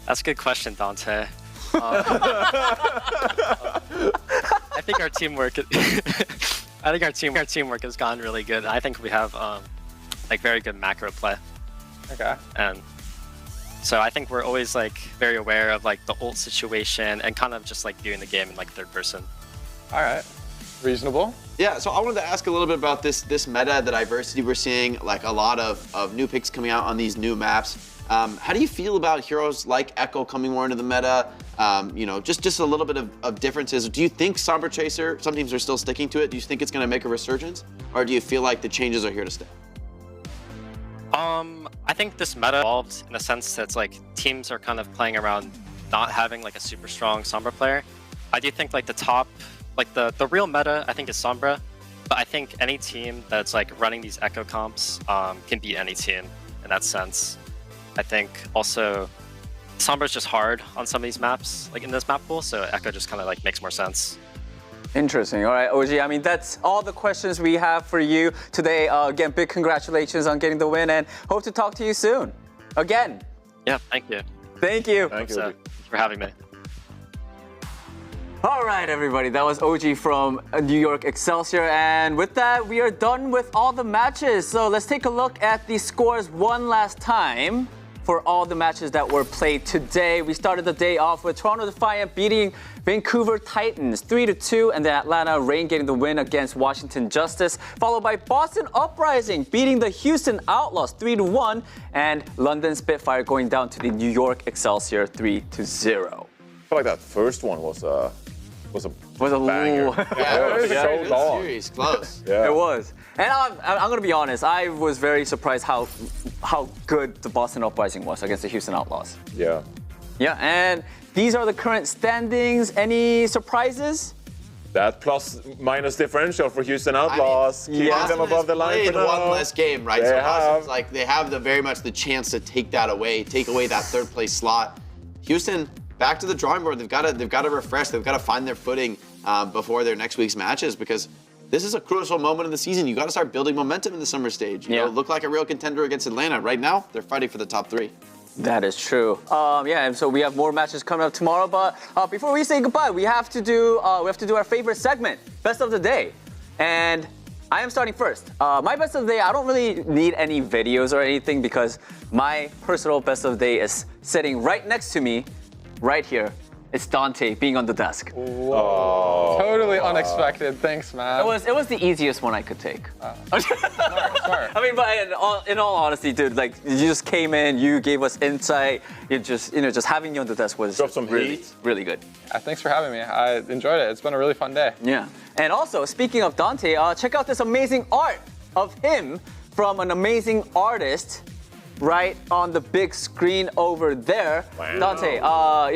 H: That's a good question, Dante. I think our teamwork. I think our teamwork has gone really good. I think we have very good macro play.
G: Okay.
H: And so I think we're always very aware of the ult situation and kind of just viewing the game in third person.
G: All right. Reasonable.
F: Yeah, so I wanted to ask a little bit about this meta, the diversity we're seeing, like a lot of new picks coming out on these new maps. How do you feel about heroes like Echo coming more into the meta? You know, just a little bit of differences. Do you think Sombra Tracer, some teams are still sticking to it? Do you think it's going to make a resurgence? Or do you feel like the changes are here to stay?
H: I think this meta evolved in a sense that it's like teams are kind of playing around not having like a super strong Sombra player. I do think like the top, like the real meta, I think is Sombra. But I think any team that's like running these Echo comps can beat any team in that sense. I think also Sombra's just hard on some of these maps, like in this map pool, so Echo just kind of like makes more sense.
A: Interesting. All right, OG. I mean, that's all the questions we have for you today. Again, big congratulations on getting the win, and hope to talk to you soon. Again.
H: Yeah, thank you.
A: Thank you.
E: Thank you.
H: Thanks for having me.
A: All right, everybody. That was OG from New York Excelsior, and with that, we are done with all the matches. So let's take a look at the scores one last time for all the matches that were played today. We started the day off with Toronto Defiant beating Vancouver Titans 3-2, and then Atlanta Reign getting the win against Washington Justice, followed by Boston Uprising beating the Houston Outlaws 3-1, and London Spitfire going down to the New York Excelsior 3-0.
E: I feel like that first one was a banger.
A: Little...
F: Yeah,
E: it was so long.
F: Series, close.
E: Yeah.
A: It was. And I'm going to be honest, I was very surprised how good the Boston Uprising was against the Houston Outlaws.
E: Yeah.
A: Yeah, and these are the current standings. Any surprises?
E: That plus-minus differential for Houston Outlaws, keeping them above the line for now.
F: One less game, right?
E: They
F: So
E: have.
F: Boston's like they have very much the chance to take that away, take away that third place slot. Houston, back to the drawing board. They've got to refresh. They've got to find their footing before their next week's matches, because this is a crucial moment in the season. You got to start building momentum in the summer stage. You know, look like a real contender against Atlanta. Right now, they're fighting for the top 3.
A: That is true. Yeah, and so we have more matches coming up tomorrow. But before we say goodbye, we have to do our favorite segment, Best of the Day, and I am starting first. My best of the day, I don't really need any videos or anything, because my personal best of the day is sitting right next to me, right here. It's Dante being on the desk.
G: Whoa. Totally unexpected. Thanks, man.
A: It was the easiest one I could take.
G: Smart.
A: I mean, but in all honesty, dude, like you just came in, you gave us insight. You just having you on the desk was
E: Drop some
A: really,
E: heat.
A: really good.
G: Thanks for having me. I enjoyed it. It's been a really fun day.
A: Yeah. And also, speaking of Dante, check out this amazing art of him from an amazing artist right on the big screen over there.
E: Wow.
A: Dante,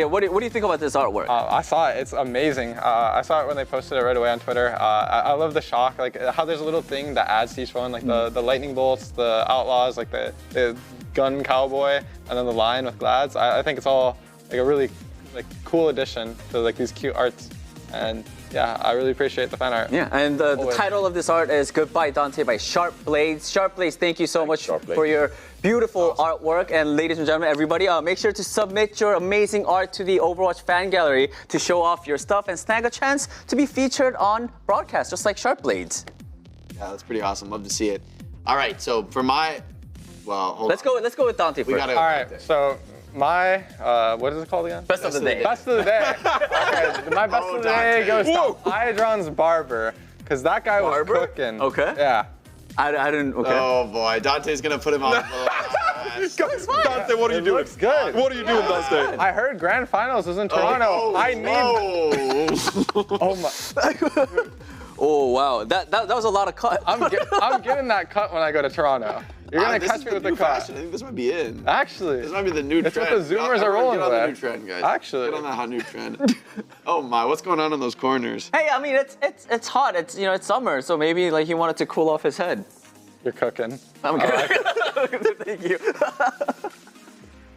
A: what do you think about this artwork?
G: I saw it. It's amazing. I saw it when they posted it right away on Twitter. I love the shock, like how there's a little thing that adds to each one, like the lightning bolts, the outlaws, like the gun cowboy, and then the lion with glads. I think it's all like a really cool addition to like these cute arts. And yeah, I really appreciate the fan art.
A: Yeah, and the title of this art is Goodbye Dante by Sharp Blades. Sharp Blades, thank you so much for your beautiful artwork. And ladies and gentlemen, everybody, make sure to submit your amazing art to the Overwatch fan gallery to show off your stuff and snag a chance to be featured on broadcast, just like Sharp Blades.
F: Yeah, that's pretty awesome. Love to see it. All right, so for my, let's
A: go with Dante first.
F: All
G: right, so my, what is it called again?
A: Best of the day.
G: Best of the day. Okay, my best of the day goes to Hydron's barber, because that guy was cooking.
A: Okay.
G: Yeah.
A: I didn't, okay.
F: Oh boy, Dante's gonna put him on.
E: Dante, what are you doing?
G: Looks good.
E: What are you doing, Dante?
G: I heard grand finals was in Toronto. I need. Oh my.
A: Oh wow, that was a lot of cut.
G: I'm getting that cut when I go to Toronto. You're gonna catch me with the cut.
F: Fashion. I think this might be it.
G: Actually,
F: this might be the new trend.
G: It's what the Zoomers are rolling with.
F: Get on the new trend, guys.
G: Actually,
F: get on that hot new trend. Oh my, what's going on in those corners?
A: Hey, I mean it's hot. It's it's summer, so maybe like he wanted to cool off his head.
G: You're cooking.
A: I'm good. Thank you.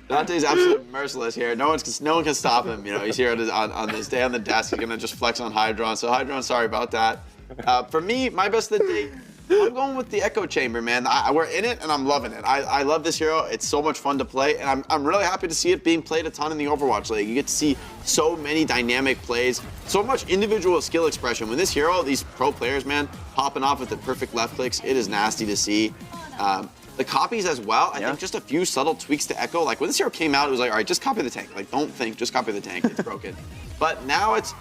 F: Dante's absolutely merciless here. No one can stop him. You know, he's here on this day on the desk. He's gonna just flex on Hydron. So Hydron, sorry about that. For me, my best of the day, I'm going with the Echo Chamber, man. We're in it, and I'm loving it. I love this hero. It's so much fun to play, and I'm really happy to see it being played a ton in the Overwatch League. You get to see so many dynamic plays, so much individual skill expression. When this hero, these pro players, man, popping off with the perfect left clicks, it is nasty to see. The copies as well, I think just a few subtle tweaks to Echo. Like when this hero came out, it was like, all right, just copy the tank. Like don't think, just copy the tank. It's broken. But now it's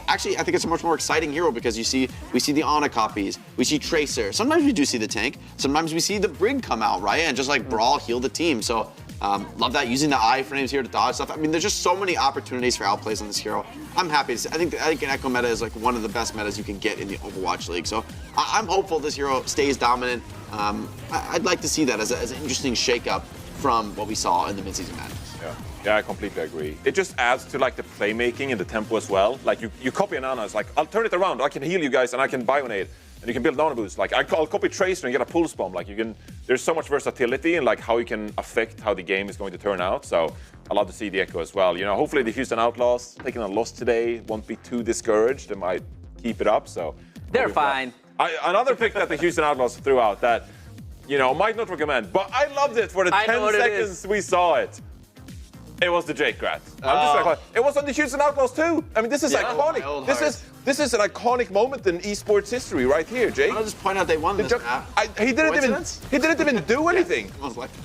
F: actually, I think it's a much more exciting hero because we see the Ana copies, we see Tracer. Sometimes we do see the tank. Sometimes we see the Brig come out, right? And just like brawl, heal the team. So love that, using the iframes here to dodge stuff. I mean, there's just so many opportunities for outplays on this hero. I'm happy to see. I think an Echo meta is like one of the best metas you can get in the Overwatch League. So I'm hopeful this hero stays dominant. I'd like to see that as an interesting shakeup from what we saw in the midseason madness.
E: Yeah, I completely agree. It just adds to like the playmaking and the tempo as well. Like you copy an Ana, it's like, I'll turn it around, I can heal you guys and I can bionade. And you can build Nano Boost. Like I'll copy Tracer and get a pulse bomb. Like there's so much versatility in like how you can affect how the game is going to turn out. So I love to see the Echo as well. You know, hopefully the Houston Outlaws taking a loss today won't be too discouraged. They might keep it up. So
A: they're fine.
E: Another pick that the Houston Outlaws threw out that, you know, might not recommend, but I loved it for the 10 seconds we saw it. It was the Jake Grat. It was on the Houston Outlaws too. I mean, this is iconic. This is an iconic moment in esports history right here, Jake.
F: I'll just point out they won this map.
E: He didn't even do anything.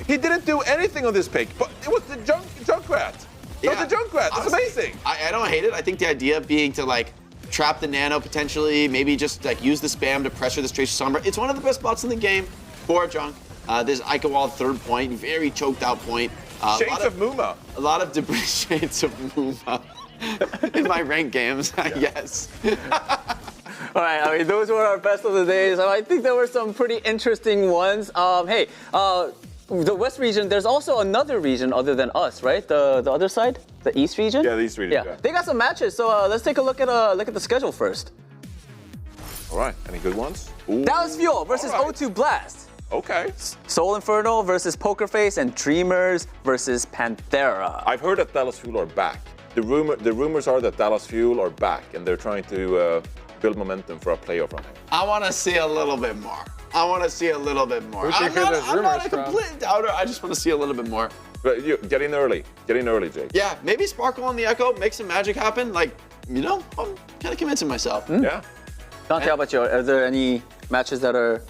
E: He didn't do anything on this pick, but it was the Junkrat. It was the Junkrat. That's amazing.
F: I don't hate it. I think the idea being to like trap the Nano potentially, maybe just like use the spam to pressure this Tracer Sombra. It's one of the best spots in the game for Junk. This Ica Wall third point, very choked out point.
E: Shades of Muma.
F: A lot of debris shades of Muma in my ranked games, yes.
A: All right, I mean, those were our best of the days. I think there were some pretty interesting ones. Hey, the West region, there's also another region other than us, right? The other side, the East region?
E: Yeah, the East region, yeah.
A: They got some matches, so let's take a look at the schedule first.
E: All right, any good ones? Ooh.
A: Dallas Fuel versus O2 Blast.
E: Okay.
A: Soul Inferno versus Pokerface and Dreamers versus Panthera.
E: I've heard that Dallas Fuel are back. The rumors are that Dallas Fuel are back and they're trying to build momentum for a playoff run.
F: I want to see a little bit more. I'm not a complete doubter. I just want to see a little bit more.
E: But you get in early, Jake.
F: Yeah, maybe Sparkle on the Echo, make some magic happen. Like, you know, I'm kind of convincing myself.
E: Yeah.
A: Dante, how about you? Are there any matches that are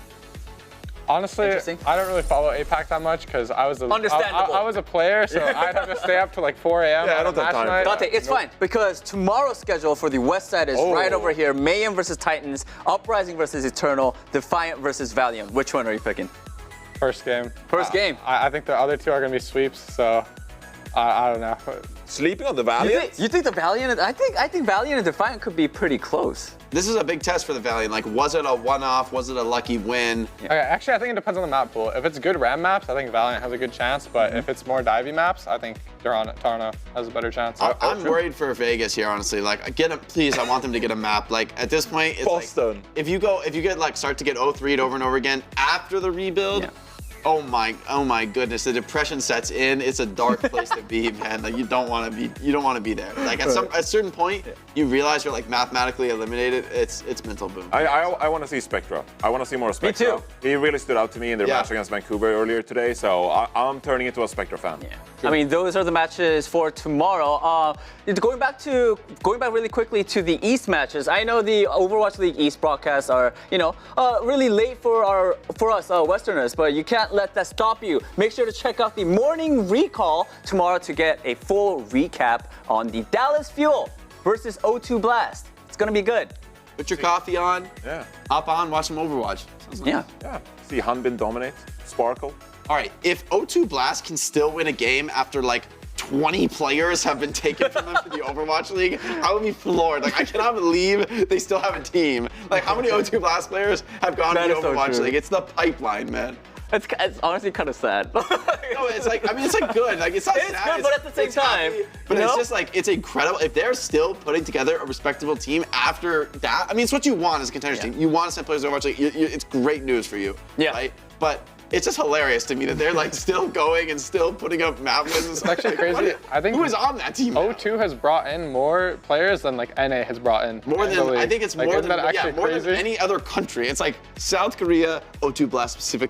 G: honestly, I don't really follow APAC that much because I was a player, so I'd have to stay up till like 4 a.m.
E: Yeah, I don't have time.
A: Dante, it's fine because tomorrow's schedule for the West side is right over here. Mayhem versus Titans, Uprising versus Eternal, Defiant versus Valiant. Which one are you picking?
G: First game.
A: First game.
G: I think the other two are going to be sweeps, so I don't know.
E: Sleeping on the Valiant?
A: You think the Valiant? I think Valiant and Defiant could be pretty close.
F: This is a big test for the Valiant. Like, was it a one-off? Was it a lucky win?
G: Yeah. Okay, actually, I think it depends on the map pool. If it's good RAM maps, I think Valiant has a good chance. But if it's more divey maps, I think Tarno has a better chance.
F: I'm worried for Vegas here, honestly. Like, please, I want them to get a map. Like, at this point, it's
E: Boston.
F: Like, if you get like start to get 0-3'd over and over again after the rebuild. Yeah. Oh my goodness, the depression sets in. It's a dark place to be, man. Like you don't want to be there. Like at a certain point, you realize you're like mathematically eliminated. It's mental boom.
E: I want to see Spectra. I want to see more Spectra.
A: Me too.
E: He really stood out to me in their match against Vancouver earlier today, so I'm turning into a Spectra fan.
A: Yeah. I mean, those are the matches for tomorrow. Going back really quickly to the East matches. I know the Overwatch League East broadcasts are, really late for us Westerners, but you can't let that stop you. Make sure to check out the morning recall tomorrow to get a full recap on the Dallas Fuel versus O2 Blast. It's gonna be good.
F: Put your coffee on.
E: Yeah.
F: Hop on, watch some Overwatch.
A: Yeah.
E: See Hanbin dominate. Sparkle.
F: All right, if O2 Blast can still win a game after like 20 players have been taken from them to the Overwatch League, I would be floored. Like, I cannot believe they still have a team. Like, how many O2 Blast players have gone to the Overwatch League? It's the pipeline, man.
A: It's honestly kind of sad.
F: No, it's like, I mean, it's like good. Like, it's not sad.
A: It's good, but at the same time,
F: but it's just like, it's incredible. If they're still putting together a respectable team after that, I mean, it's what you want as a contenders team. You want to send players to Overwatch League. It's great news for you.
A: Yeah.
F: Right? But it's just hilarious to me that they're like still going and still putting up map wins.
G: It's actually crazy. I think
F: who is on that team?
G: O2 has brought in more players than like NA has brought in.
F: More than I think it's more than any other country. It's like South Korea, O2 Blast specific,